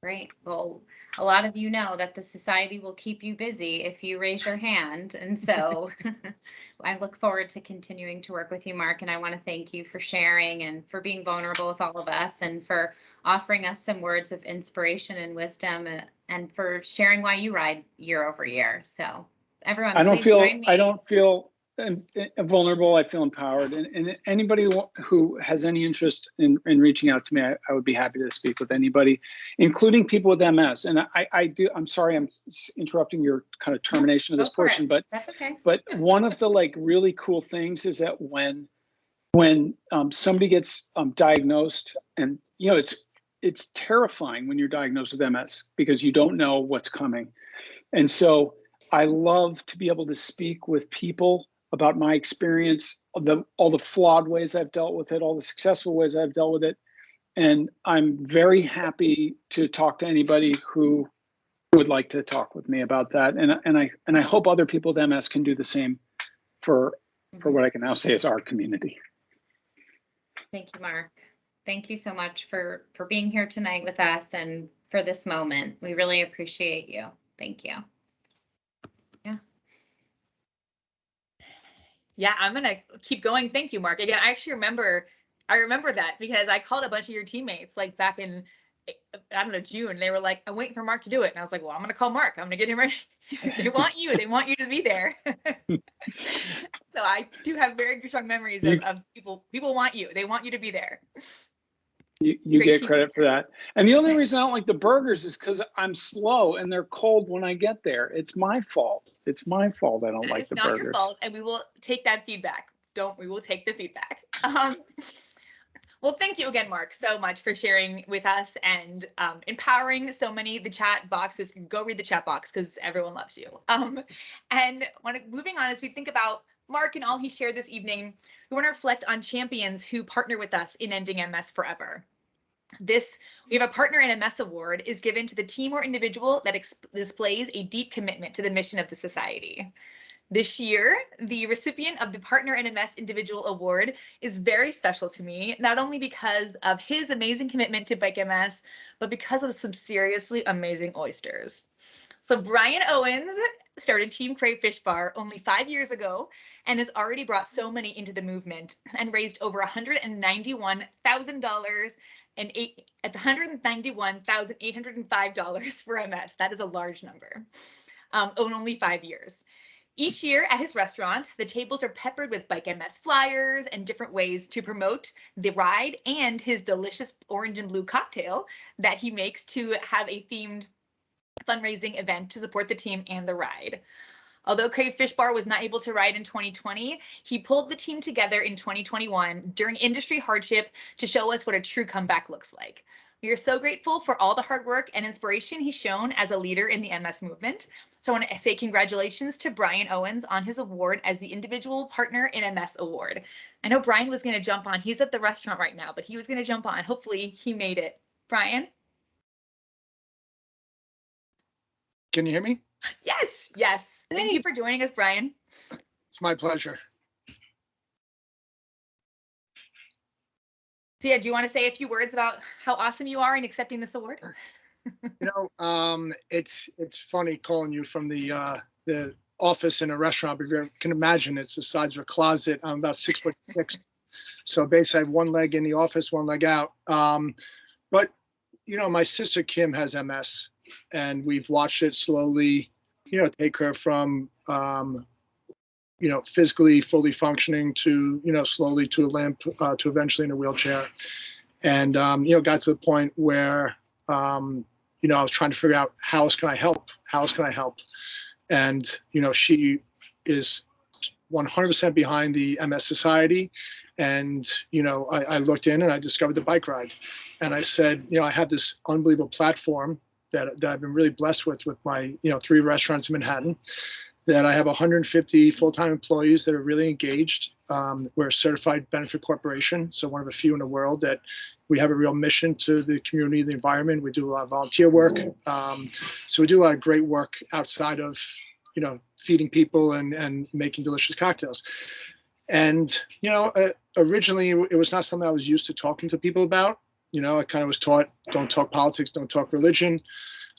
C: Great. Well, a lot of you know that the society will keep you busy if you raise your hand. And so I look forward to continuing to work with you, Mark. And I want to thank you for sharing and for being vulnerable with all of us and for offering us some words of inspiration and wisdom and for sharing why you ride year over year. So everyone, join me.
H: I don't feel vulnerable. I feel empowered, and anybody who has any interest in reaching out to me, I would be happy to speak with anybody, including people with MS. And I'm sorry, I'm interrupting your kind of termination of this portion, but
C: that's okay.
H: But one of the really cool things is that when somebody gets diagnosed, and it's terrifying when you're diagnosed with MS because you don't know what's coming, and so I love to be able to speak with people about my experience, all the flawed ways I've dealt with it, all the successful ways I've dealt with it. And I'm very happy to talk to anybody who would like to talk with me about that. And I hope other people with MS can do the same for what I can now say is our community.
C: Thank you, Mark. Thank you so much for being here tonight with us and for this moment. We really appreciate you. Thank you.
B: Yeah, I'm gonna keep going. Thank you, Mark. Again, I remember that because I called a bunch of your teammates like back in, I don't know, June. They were like, I'm waiting for Mark to do it. And I was like, well, I'm gonna call Mark. I'm gonna get him ready. They want you to be there. So I do have very strong memories of people want you. They want you to be there.
H: You get credit for that. And the only reason I don't like the burgers is because I'm slow and they're cold when I get there. It's my fault. It's my fault I don't like the burgers. It's not your fault,
B: and we will take that feedback. We will take the feedback. Well, thank you again, Mark, so much for sharing with us and empowering so many. The chat boxes, go read the chat box because everyone loves you. And moving on, as we think about Mark and all he shared this evening, we want to reflect on champions who partner with us in ending MS forever. We have a Partner in MS award is given to the team or individual that displays a deep commitment to the mission of the society. This year, the recipient of the Partner in MS Individual Award is very special to me, not only because of his amazing commitment to Bike MS, but because of some seriously amazing oysters. So Brian Owens started Team Crayfish Bar only 5 years ago and has already brought so many into the movement and raised over $191,000 and $191,805 for MS. That is a large number in only 5 years. Each year at his restaurant, the tables are peppered with Bike MS flyers and different ways to promote the ride and his delicious orange and blue cocktail that he makes to have a themed fundraising event to support the team and the ride. Although Crayfish Bar was not able to ride in 2020, he pulled the team together in 2021 during industry hardship to show us what a true comeback looks like. We are so grateful for all the hard work and inspiration he's shown as a leader in the MS movement. So I want to say congratulations to Brian Owens on his award as the Individual Partner in MS Award. I know Brian was going to jump on. He's at the restaurant right now, but he was going to jump on. Hopefully he made it. Brian?
I: Can you hear me?
B: Yes, yes. Thank you for joining us, Brian.
I: It's my pleasure.
B: So yeah, do you want to say a few words about how awesome you are in accepting this award?
I: It's funny calling you from the office in a restaurant. If you can imagine, it's the size of a closet. I'm about 6'6", so basically I have one leg in the office, one leg out. But my sister Kim has MS, and we've watched it slowly, take her from physically fully functioning to slowly to a limp, to eventually in a wheelchair, and got to the point where I was trying to figure out how else can I help, and she is 100% behind the MS Society, and I looked in and I discovered the bike ride, and I said, I have this unbelievable platform that I've been really blessed with my 3 restaurants in Manhattan, that I have 150 full-time employees that are really engaged. We're a certified benefit corporation, so one of the few in the world that we have a real mission to the community, the environment. We do a lot of volunteer work. So we do a lot of great work outside of, feeding people and making delicious cocktails. And, originally it was not something I was used to talking to people about. I kind of was taught, don't talk politics, don't talk religion.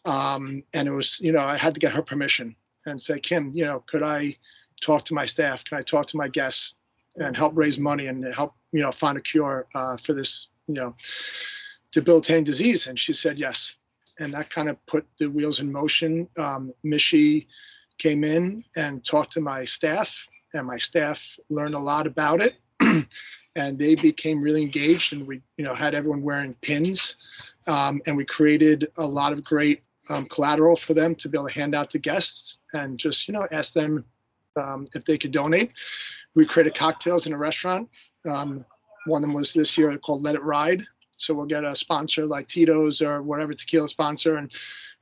I: And it was, I had to get her permission and say, Kim, could I talk to my staff? Can I talk to my guests and help raise money and help, find a cure for this, debilitating disease? And she said yes. And that kind of put the wheels in motion. Mishi came in and talked to my staff, and my staff learned a lot about it. And they became really engaged, and we, had everyone wearing pins. And we created a lot of great collateral for them to be able to hand out to guests and just, ask them if they could donate. We created cocktails in a restaurant. One of them was this year called Let It Ride. So we'll get a sponsor like Tito's or whatever tequila sponsor, and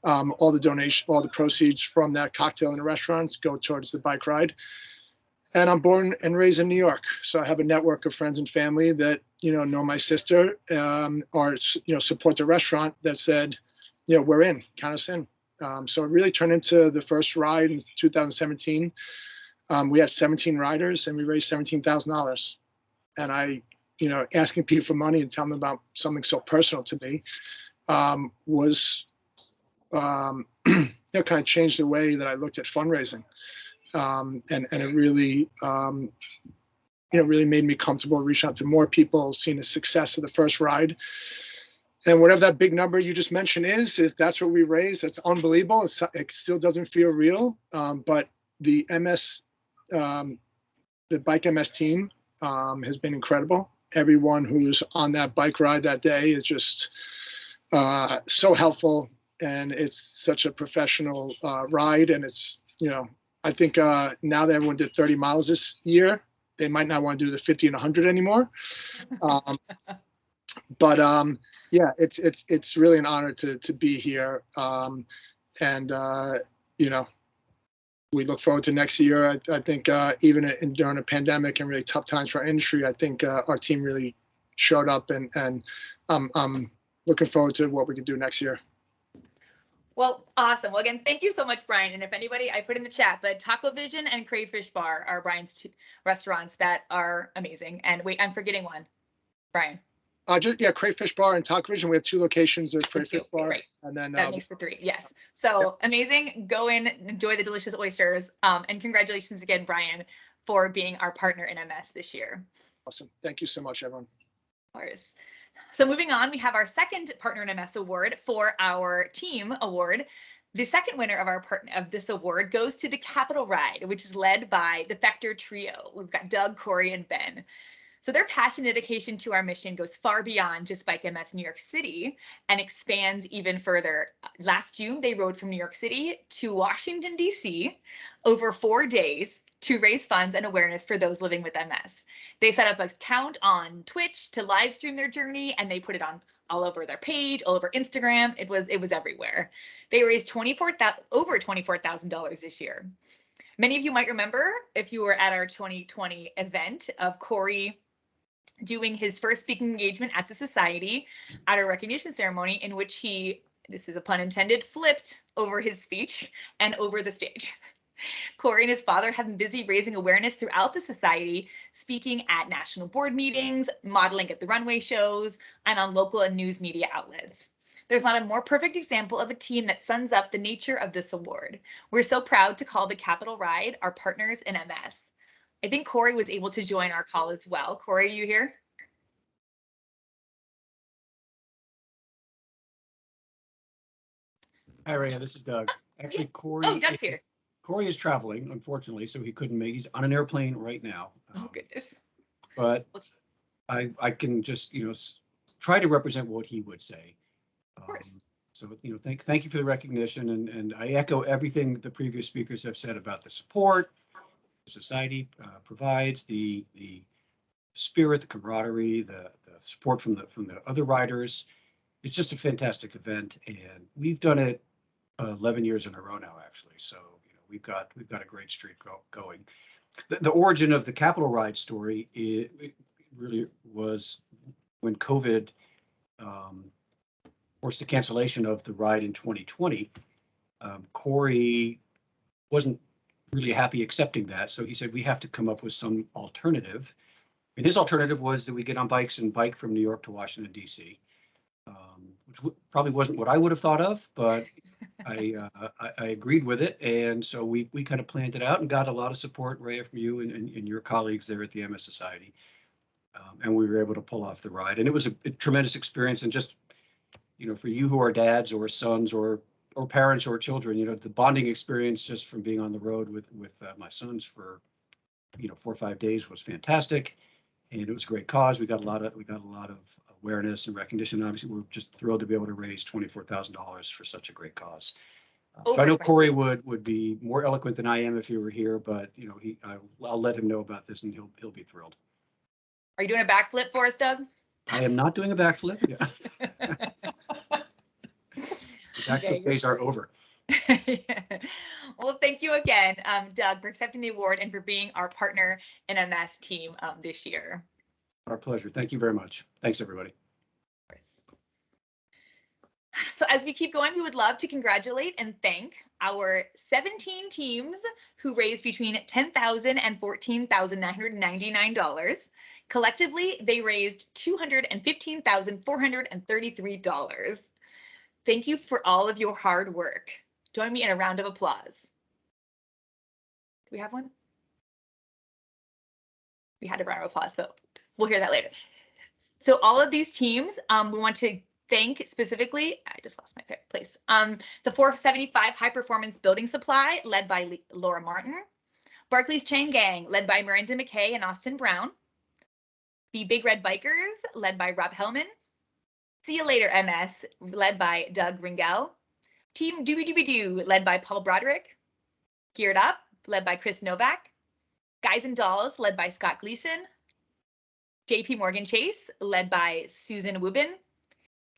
I: all the proceeds from that cocktail in the restaurants go towards the bike ride. And I'm born and raised in New York, so I have a network of friends and family that know my sister, or support the restaurant that said, we're in, count us in. So it really turned into the first ride in 2017. We had 17 riders and we raised $17,000. And I, asking people for money and telling them about something so personal to me was, kind of changed the way that I looked at fundraising. And it really, really made me comfortable reaching out to more people, seeing the success of the first ride. And whatever that big number you just mentioned is, if that's what we raised, that's unbelievable. It still doesn't feel real. But the Bike MS team has been incredible. Everyone who's on that bike ride that day is just so helpful. And it's such a professional ride. And it's, I think now that everyone did 30 miles this year, they might not want to do the 50 and 100 anymore. But yeah, it's really an honor to be here. And we look forward to next year. I think even during a pandemic and really tough times for our industry, I think our team really showed up, and I'm looking forward to what we can do next year.
B: Well, awesome. Well, again, thank you so much, Brian. And if anybody, I put in the chat, but Taco Vision and Crayfish Bar are Brian's two restaurants that are amazing. And wait, I'm forgetting one. Brian.
I: Crayfish Bar and Taco Vision. We have 2 locations of Crayfish Bar,
B: right.
I: And then
B: that makes the 3. Yes. So amazing. Go in, enjoy the delicious oysters. And congratulations again, Brian, for being our partner in MS this year.
I: Awesome. Thank you so much, everyone.
B: Of course. So moving on, we have our second Partner in MS award for our team award. The second winner of this award goes to the Capital Ride, which is led by the Factor Trio. We've got Doug, Corey, and Ben. So their passion and dedication to our mission goes far beyond just Bike MS New York City and expands even further. Last June, they rode from New York City to Washington, D.C. over 4 days to raise funds and awareness for those living with MS. They set up an account on Twitch to live stream their journey, and they put it on all over their page, all over Instagram. It was everywhere. They raised over $24,000 this year. Many of you might remember, if you were at our 2020 event, of Corey doing his first speaking engagement at the Society at a recognition ceremony in which he, this is a pun intended, flipped over his speech and over the stage. Corey and his father have been busy raising awareness throughout the Society, speaking at national board meetings, modeling at the runway shows, and on local and news media outlets. There's not a more perfect example of a team that sums up the nature of this award. We're so proud to call the Capital Ride our partners in MS. I think Corey was able to join our call as well. Corey, are you here?
J: Hi, Rhea, this is Doug. Actually, Corey.
B: Oh, Doug's here.
J: Corey is traveling, unfortunately, so he couldn't make. He's on an airplane right now.
B: Oh goodness.
J: But I can just try to represent what he would say.
B: Of course.
J: So thank you for the recognition, and I echo everything the previous speakers have said about the support the Society provides, the spirit, the camaraderie, the support from the other riders. It's just a fantastic event, and we've done it 11 years in a row now, actually. So we've got a great streak going. The origin of the Capital Ride story, it really was when COVID forced the cancellation of the ride in 2020. Corey wasn't really happy accepting that, so he said we have to come up with some alternative. And his alternative was that we get on bikes and bike from New York to Washington, D.C., which probably wasn't what I would have thought of, but I agreed with it. And so we kind of planned it out and got a lot of support, Ray, from you and your colleagues there at the MS Society. And we were able to pull off the ride. And it was a tremendous experience. And just, for you who are dads or sons or parents or children, the bonding experience just from being on the road with my sons for, 4 or 5 days was fantastic. And it was a great cause. We got a lot of awareness and recognition. Obviously, we're just thrilled to be able to raise $24,000 for such a great cause. So I know Corey would be more eloquent than I am if he were here, but I'll let him know about this and he'll be thrilled.
B: Are you doing a backflip for us, Doug?
J: I am not doing a backflip. The backflip days are over.
B: Well, thank you again, Doug, for accepting the award and for being our partner in MS team this year.
J: Our pleasure. Thank you very much. Thanks, everybody.
B: So as we keep going, we would love to congratulate and thank our 17 teams who raised between $10,000 and $14,999. Collectively, they raised $215,433. Thank you for all of your hard work. Join me in a round of applause. Do we have one? We had a round of applause, but we'll hear that later. So all of these teams, we want to thank specifically, I just lost my place, the 475 High Performance Building Supply, led by Laura Martin, Barclays Chain Gang, led by Miranda McKay and Austin Brown, the Big Red Bikers, led by Rob Hellman, See You Later MS, led by Doug Ringel, Team Doobie Doobie Doo, led by Paul Broderick, Geared Up, led by Chris Novak, Guys and Dolls, led by Scott Gleason, JP Morgan Chase, led by Susan Wubin,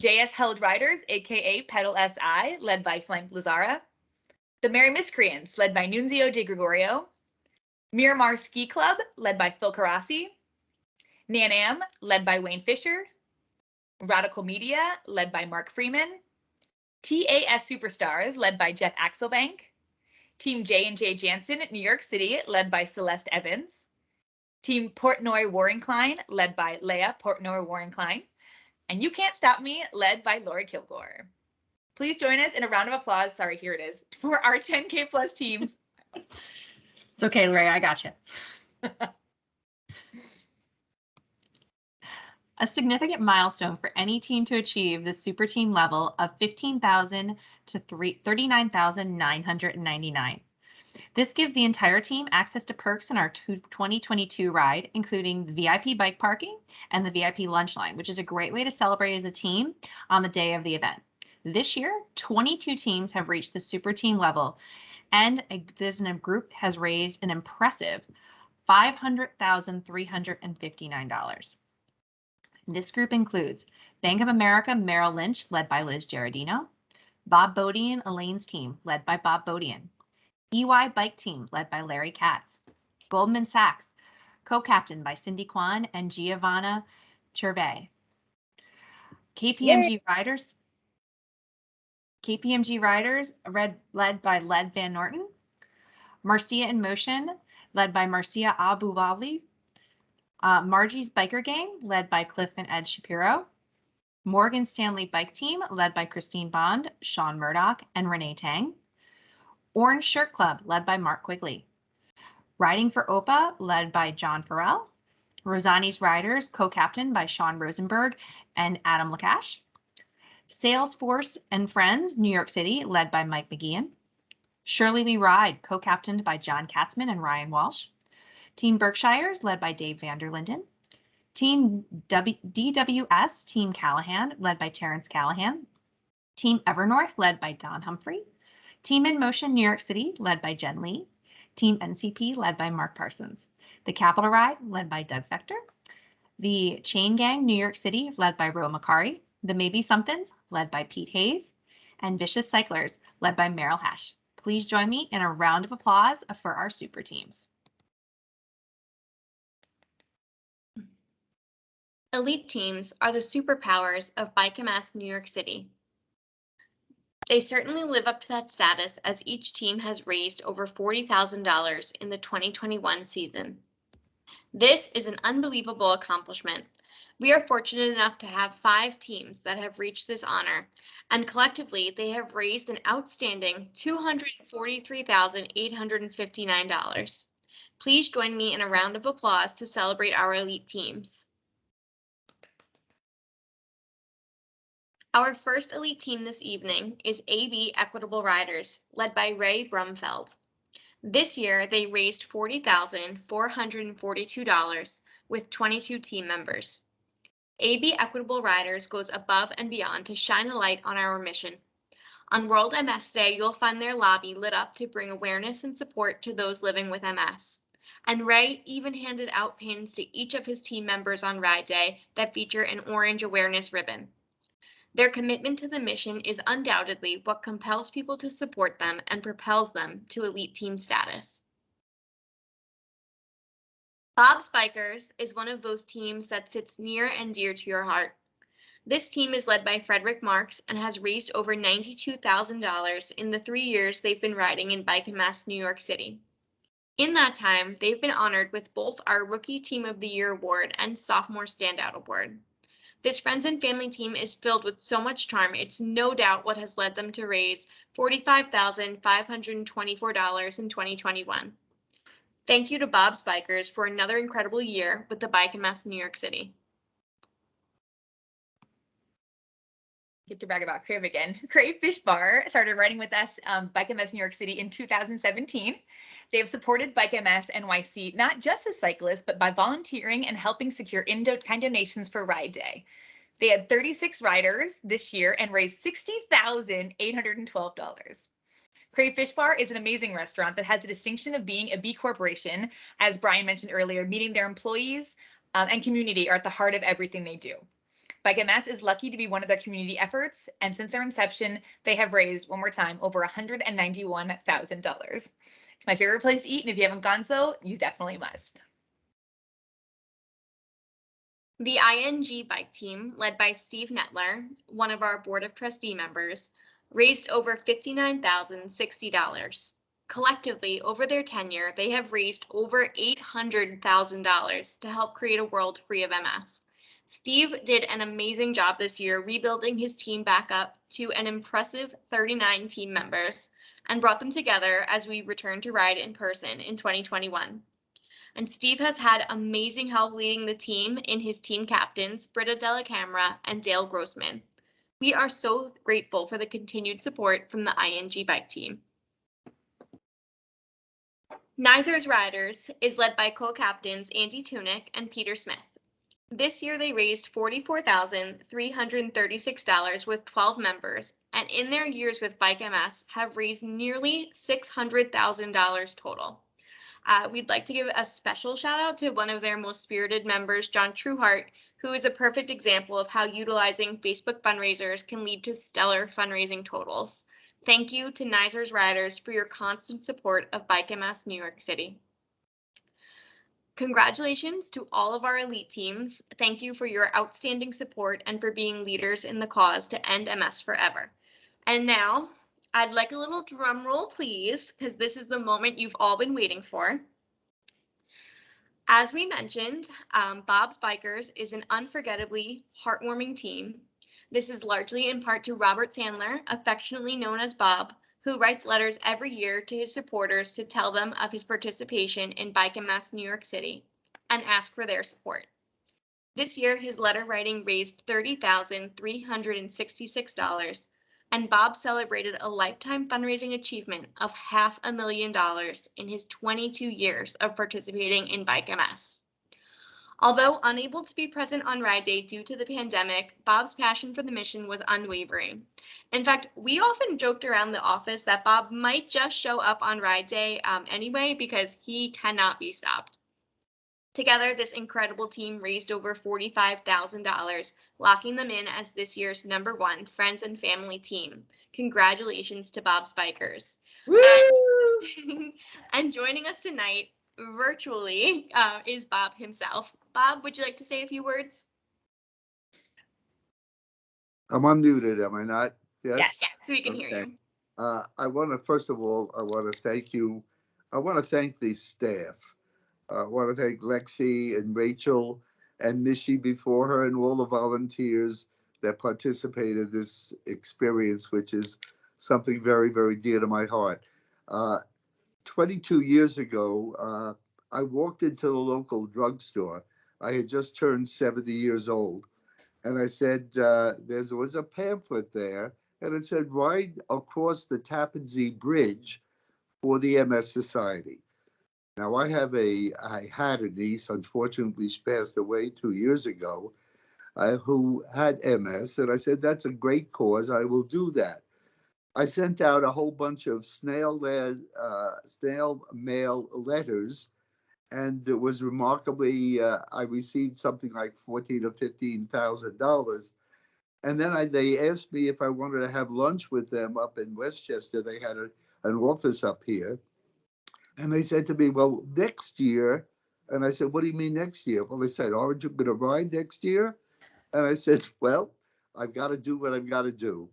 B: JS Held Riders, aka Pedal SI, led by Frank Lazara, the Merry Miscreants, led by Nunzio De Gregorio, Miramar Ski Club, led by Phil Carassi, Nan-Am, led by Wayne Fisher, Radical Media, led by Mark Freeman, TAS Superstars, led by Jeff Axelbank, Team J&J Jansen, New York City, led by Celeste Evans, Team Portnoy Warrencline, led by Leah Portnoy Warrencline, and You Can't Stop Me, led by Lori Kilgore. Please join us in a round of applause. Sorry, here it is, for our 10K plus teams.
A: It's okay, Lori, I got you. A significant milestone for any team to achieve the super team level of 15,000 to 39,999. This gives the entire team access to perks in our 2022 ride, including the VIP bike parking and the VIP lunch line, which is a great way to celebrate as a team on the day of the event. This year, 22 teams have reached the super team level, and this group has raised an impressive $500,359. This group includes Bank of America Merrill Lynch, led by Liz Giardino, Bob Bodian Elaine's team, led by Bob Bodian, EY Bike Team, led by Larry Katz, Goldman Sachs, co-captained by Cindy Kwan and Giovanna Cerve, KPMG Riders, led by Led Van Norton, Marcia in Motion, led by Marcia Abuvali, Margie's Biker Gang, led by Cliff and Ed Shapiro, Morgan Stanley Bike Team, led by Christine Bond, Sean Murdoch, and Renee Tang, Orange Shirt Club, led by Mark Quigley, Riding for OPA, led by John Farrell, Rosani's Riders, co-captained by Sean Rosenberg and Adam Lakash, Salesforce and Friends, New York City, led by Mike McGeehan, Shirley We Ride, co-captained by John Katzman and Ryan Walsh, Team Berkshires, led by Dave Vanderlinden, Team DWS, Team Callahan, led by Terrence Callahan, Team Evernorth, led by Don Humphrey, Team In Motion New York City, led by Jen Lee, Team NCP, led by Mark Parsons, the Capital Ride, led by Doug Fector, the Chain Gang New York City, led by Ro Macari, the Maybe Somethings, led by Pete Hayes, and Vicious Cyclers, led by Meryl Hash. please join me in a round of applause for our super teams.
F: Elite teams are the superpowers of Bike MS New York City. They certainly live up to that status, as each team has raised over $40,000 in the 2021 season. This is an unbelievable accomplishment. We are fortunate enough to have 5 teams that have reached this honor, and collectively they have raised an outstanding $243,859. Please join me in a round of applause to celebrate our elite teams. Our first elite team this evening is AB Equitable Riders, led by Ray Brumfeld. This year, they raised $40,442 with 22 team members. AB Equitable Riders goes above and beyond to shine a light on our mission. On World MS Day, you'll find their lobby lit up to bring awareness and support to those living with MS. And Ray even handed out pins to each of his team members on Ride Day that feature an orange awareness ribbon. Their commitment to the mission is undoubtedly what compels people to support them and propels them to elite team status. Bob's Bikers is one of those teams that sits near and dear to your heart. This team is led by Frederick Marks and has raised over $92,000 in the 3 years they've been riding in Bike MS New York City. In that time, they've been honored with both our Rookie Team of the Year award and Sophomore Standout award. This friends and family team is filled with so much charm, it's no doubt what has led them to raise $45,524 in 2021. Thank you to Bob's Bikers for another incredible year with the Bike MS New York City.
B: Get to brag about Crave again. Crave Fish Bar started riding with us, Bike MS New York City in 2017. They have supported Bike MS NYC, not just as cyclists, but by volunteering and helping secure in-kind donations for Ride Day. They had 36 riders this year and raised $60,812. Crave Fish Bar is an amazing restaurant that has the distinction of being a B Corporation, as Brian mentioned earlier, meaning their employees and community are at the heart of everything they do. Bike MS is lucky to be one of their community efforts, and since their inception, they have raised, one more time, over $191,000. It's my favorite place to eat, and if you haven't gone so, you definitely must.
F: The ING Bike Team, led by Steve Netler, one of our Board of Trustee members, raised over $59,060. Collectively, over their tenure, they have raised over $800,000 to help create a world free of MS. Steve did an amazing job this year rebuilding his team back up to an impressive 39 team members and brought them together as we return to ride in person in 2021. And Steve has had amazing help leading the team in his team captains, Britta Della Camera and Dale Grossman. We are so grateful for the continued support from the ING Bike Team. Nizer's Riders is led by co-captains Andy Tunick and Peter Smith. This year they raised $44,336 with 12 members, and in their years with Bike MS have raised nearly $600,000 total. We'd like to give a special shout out to one of their most spirited members, John Trueheart, who is a perfect example of how utilizing Facebook fundraisers can lead to stellar fundraising totals. Thank you to Nizer's Riders for your constant support of Bike MS New York City. Congratulations to all of our elite teams. Thank you for your outstanding support and for being leaders in the cause to end MS forever. And now, I'd like a little drum roll, please, because this is the moment you've all been waiting for. As we mentioned, Bob's Bikers is an unforgettably heartwarming team. This is largely in part to Robert Sandler, affectionately known as Bob, who writes letters every year to his supporters to tell them of his participation in Bike MS New York City and ask for their support. This year, his letter writing raised $30,366, and Bob celebrated a lifetime fundraising achievement of $500,000 in his 22 years of participating in Bike MS. Although unable to be present on Ride Day due to the pandemic, Bob's passion for the mission was unwavering. In fact, we often joked around the office that Bob might just show up on Ride Day anyway because he cannot be stopped. Together, this incredible team raised over $45,000, locking them in as this year's #1 friends and family team. Congratulations to Bob's Bikers. And joining us tonight virtually is Bob himself. Bob, would you like to say a few words?
K: I'm unmuted, am I not?
B: Yes.
F: Yes, we can hear you.
K: I want to, first of all, I want to thank you. I want to thank the staff. I want to thank Lexi and Rachel and Mishi before her and all the volunteers that participated in this experience, which is something very, very dear to my heart. 22 years ago, I walked into the local drugstore. I had just turned 70 years old. And I said, there was a pamphlet there, and it said, ride across the Tappan Zee Bridge for the MS Society. Now, I had a niece, unfortunately, she passed away 2 years ago, who had MS. And I said, that's a great cause. I will do that. I sent out a whole bunch of snail mail letters. And it was remarkably, I received something like $14,000 or $15,000. And then they asked me if I wanted to have lunch with them up in Westchester. They had an office up here. And they said to me, well, next year. And I said, what do you mean next year? Well, they said, aren't you going to ride next year? And I said, well, I've got to do what I've got to do.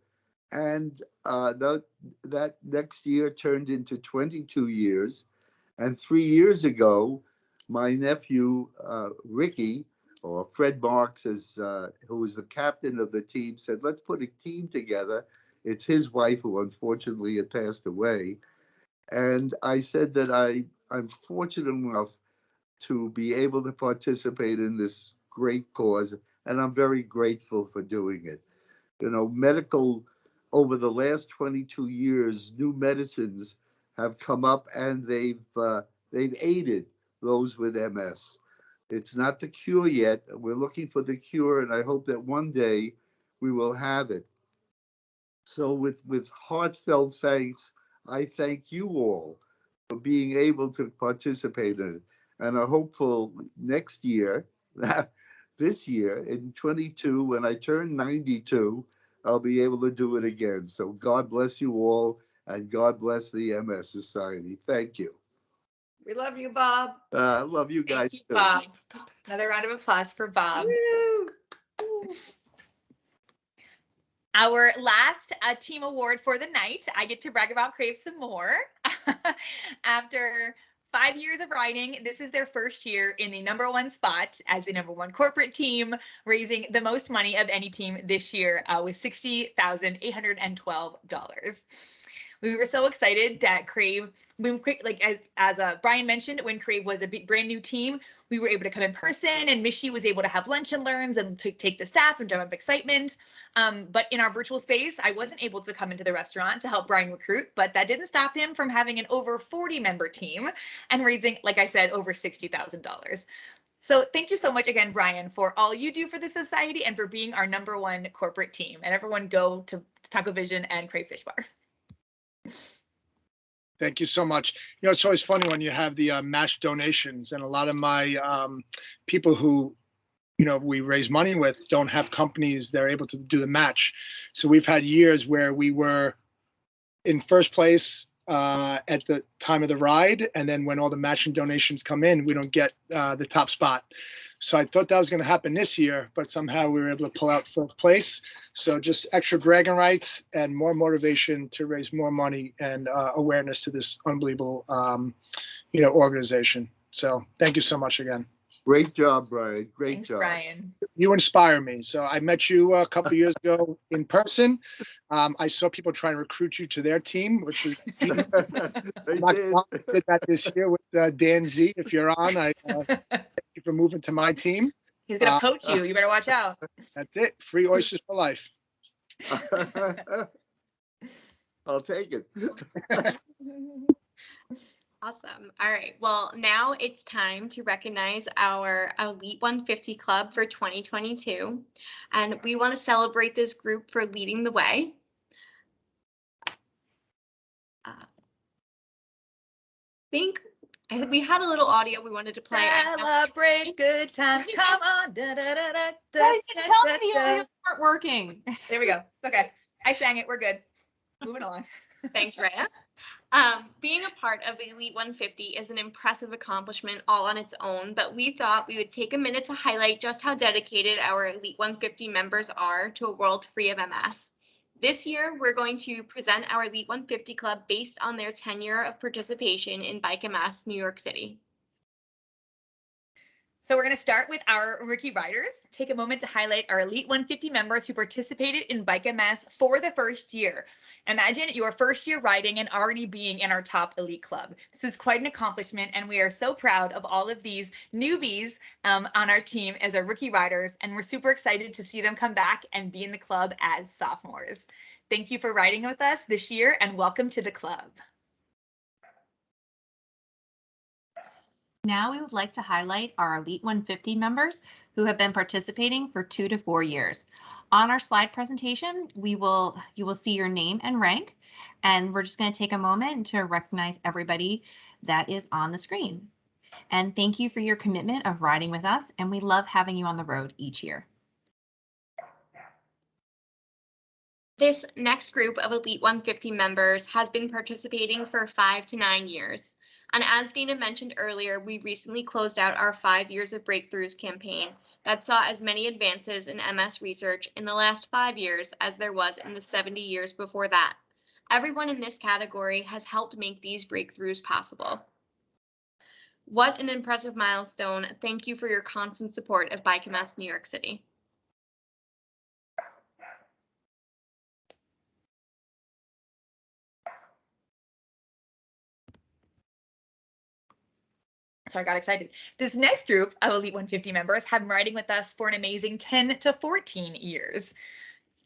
K: And that next year turned into 22 years. And 3 years ago, my nephew, Ricky, or Fred Marks, who was the captain of the team, said, let's put a team together. It's his wife, who unfortunately had passed away. And I said that I'm fortunate enough to be able to participate in this great cause, and I'm very grateful for doing it. You know, over the last 22 years, new medicines have come up, and they've aided those with MS. It's not the cure yet. We're looking for the cure, and I hope that one day we will have it. So with heartfelt thanks, I thank you all for being able to participate in it. And I'm hopeful next year, this year in 22, when I turn 92, I'll be able to do it again. So God bless you all, and God bless the MS Society. Thank you.
B: We love you, Bob.
K: I love you guys.
B: Thank you, Bob. Another round of applause for Bob. Woo! Our last team award for the night, I get to brag about Crave some more. After 5 years of riding, this is their first year in the #1 spot as the #1 corporate team, raising the most money of any team this year with $60,812. We were so excited that Crave, as Brian mentioned, when Crave was a brand new team, we were able to come in person, and Mishi was able to have lunch and learns and to take the staff and drum up excitement. But in our virtual space, I wasn't able to come into the restaurant to help Brian recruit, but that didn't stop him from having an over 40-member team and raising, like I said, over $60,000. So thank you so much again, Brian, for all you do for the society and for being our #1 corporate team. And everyone go to Taco Vision and Crave Fish Bar.
I: Thank you so much. You know, it's always funny when you have the match donations, and a lot of my people who, you know, we raise money with don't have companies they're able to do the match. So we've had years where we were in first place at the time of the ride, and then when all the matching donations come in, we don't get the top spot. So I thought that was going to happen this year, but somehow we were able to pull out first place. So just extra bragging rights and more motivation to raise more money and awareness to this unbelievable, you know, organization. So thank you so much again.
K: Great job, Brian. Great
B: Thanks,
K: job.
B: Brian.
I: You inspire me. So I met you a couple of years ago in person. I saw people trying to recruit you to their team, which is
K: They did.
I: did that this year with Dan Z. If you're on, I thank you for moving to my team.
B: He's going to poach you. You better watch out.
I: That's it. Free oysters for life.
K: I'll take it.
F: Awesome. All right. Well, now it's time to recognize our Elite 150 Club for 2022. And we want to celebrate this group for leading the way. And we had a little audio we wanted to play.
B: Celebrate good times. Come on. Da, da, da, da, da,
A: Guys,
B: da,
A: tell
B: da,
A: me the
B: da.
A: audios aren't working.
B: There we go. Okay. I sang it. We're good. Moving on.
F: Thanks, Rhea. Being a part of the Elite 150 is an impressive accomplishment all on its own, but we thought we would take a minute to highlight just how dedicated our Elite 150 members are to a world free of MS. This year, we're going to present our Elite 150 Club based on their tenure of participation in Bike MS New York City.
B: So we're going to start with our rookie riders. Take a moment to highlight our Elite 150 members who participated in Bike MS for the first year. Imagine your first year riding and already being in our top elite club. This is quite an accomplishment, and we are so proud of all of these newbies on our team as our rookie riders, and we're super excited to see them come back and be in the club as sophomores. Thank you for riding with us this year, and welcome to the club.
A: Now we would like to highlight our Elite 150 members who have been participating for 2 to 4 years. On our slide presentation, you will see your name and rank, and we're just going to take a moment to recognize everybody that is on the screen. And thank you for your commitment of riding with us, and we love having you on the road each year.
F: This next group of Elite 150 members has been participating for 5 to 9 years. And as Dana mentioned earlier, we recently closed out our 5 Years of Breakthroughs campaign that saw as many advances in MS research in the last 5 years as there was in the 70 years before that. Everyone in this category has helped make these breakthroughs possible. What an impressive milestone. Thank you for your constant support of Bike MS New York City.
B: So I got excited. This next group of Elite 150 members have been riding with us for an amazing 10 to 14 years.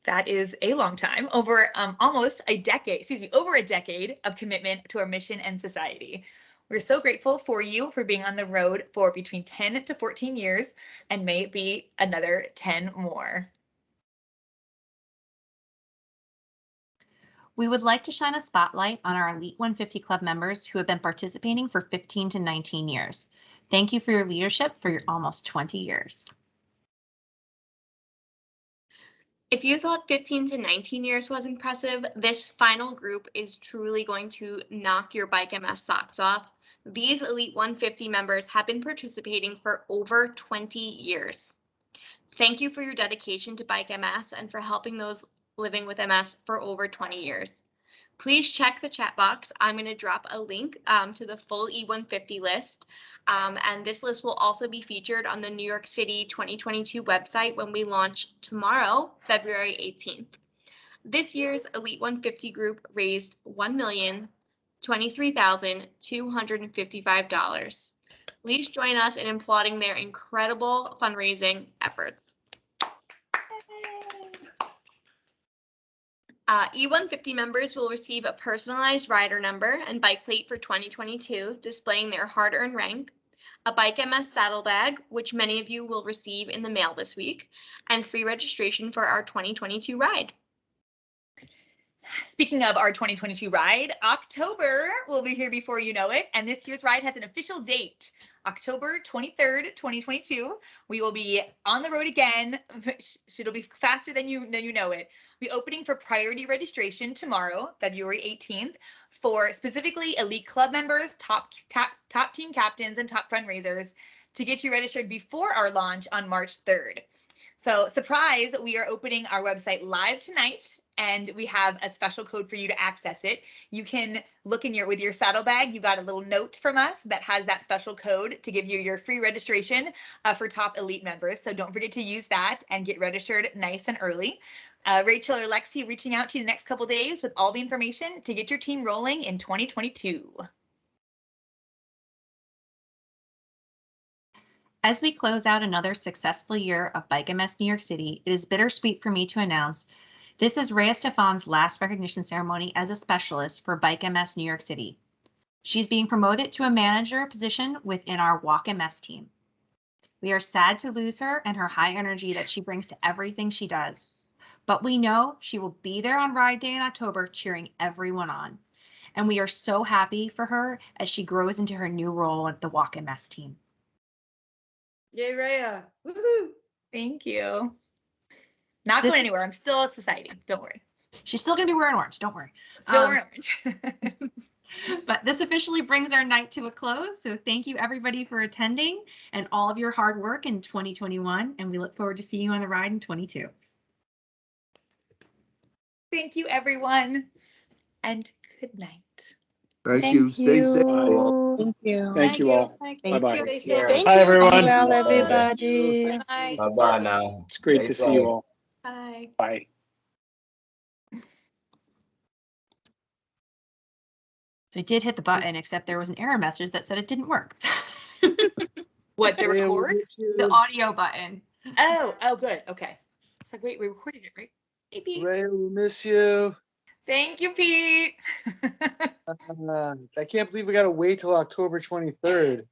B: That is a long time, over almost a decade, over a decade of commitment to our mission and society. We're so grateful for you for being on the road for between 10 to 14 years, and may it be another 10 more.
A: We would like to shine a spotlight on our Elite 150 Club members who have been participating for 15 to 19 years. Thank you for your leadership for your almost 20 years.
F: If you thought 15 to 19 years was impressive, this final group is truly going to knock your Bike MS socks off. These Elite 150 members have been participating for over 20 years. Thank you for your dedication to Bike MS and for helping those living with MS for over 20 years. Please check the chat box. I'm going to drop a link to the full E150 list. And this list will also be featured on the New York City 2022 website when we launch tomorrow, February 18th. This year's Elite 150 group raised $1,023,255. Please join us in applauding their incredible fundraising efforts. E150 members will receive a personalized rider number and bike plate for 2022, displaying their hard-earned rank, a Bike MS saddlebag, which many of you will receive in the mail this week, and free registration for our 2022 ride.
B: Speaking of our 2022 ride, October will be here before you know it, and this year's ride has an official date. October 23rd, 2022. We will be on the road again. It'll be faster than you know it. We'll be opening for priority registration tomorrow, February 18th, for specifically elite club members, top team captains, and top fundraisers to get you registered before our launch on March 3rd. So surprise, we are opening our website live tonight, and we have a special code for you to access it. You can look in with your saddlebag. You got a little note from us that has that special code to give you your free registration for top elite members. So don't forget to use that and get registered nice and early. Rachel or Lexi reaching out to you the next couple days with all the information to get your team rolling in 2022.
A: As we close out another successful year of Bike MS New York City, it is bittersweet for me to announce this is Rhea Stefan's last recognition ceremony as a specialist for Bike MS New York City. She's being promoted to a manager position within our Walk MS team. We are sad to lose her and her high energy that she brings to everything she does, but we know she will be there on Ride Day in October cheering everyone on. and we are so happy for her as she grows into her new role at the Walk MS team.
L: Yay, Rhea. Woohoo.
B: Thank you. Not
A: This-
B: going anywhere. I'm still at society. Don't worry.
A: She's still going to be wearing orange, don't worry.
B: Still wearing orange.
A: But this officially brings our night to a close. So thank you everybody for attending and all of your hard work in 2021. And we look forward to seeing you on the ride in 22.
B: Thank you, everyone. And good night.
K: Thank you. Stay safe. all.
L: Thank you.
H: Thank you all.
L: Thank
H: Bye-bye.
L: you.
B: Stay
L: Stay
B: safe.
L: safe.
M: Hi, everyone.
L: Well,
M: Thank
L: everybody.
M: you.
F: Bye.
M: Bye-bye now.
H: It's great
M: Stay
H: to see
M: safe.
H: you all.
F: Bye.
H: Bye.
A: So I did hit the button, except there was an error message that said it didn't work.
B: What, the
M: Rhea, we
B: record?
M: miss you.
A: The audio button.
B: Oh, good. Okay. It's like, wait, we recorded it, right?
A: Maybe.
M: Rhea, we miss you.
B: Thank you, Pete.
M: I can't believe we gotta wait till October 23rd.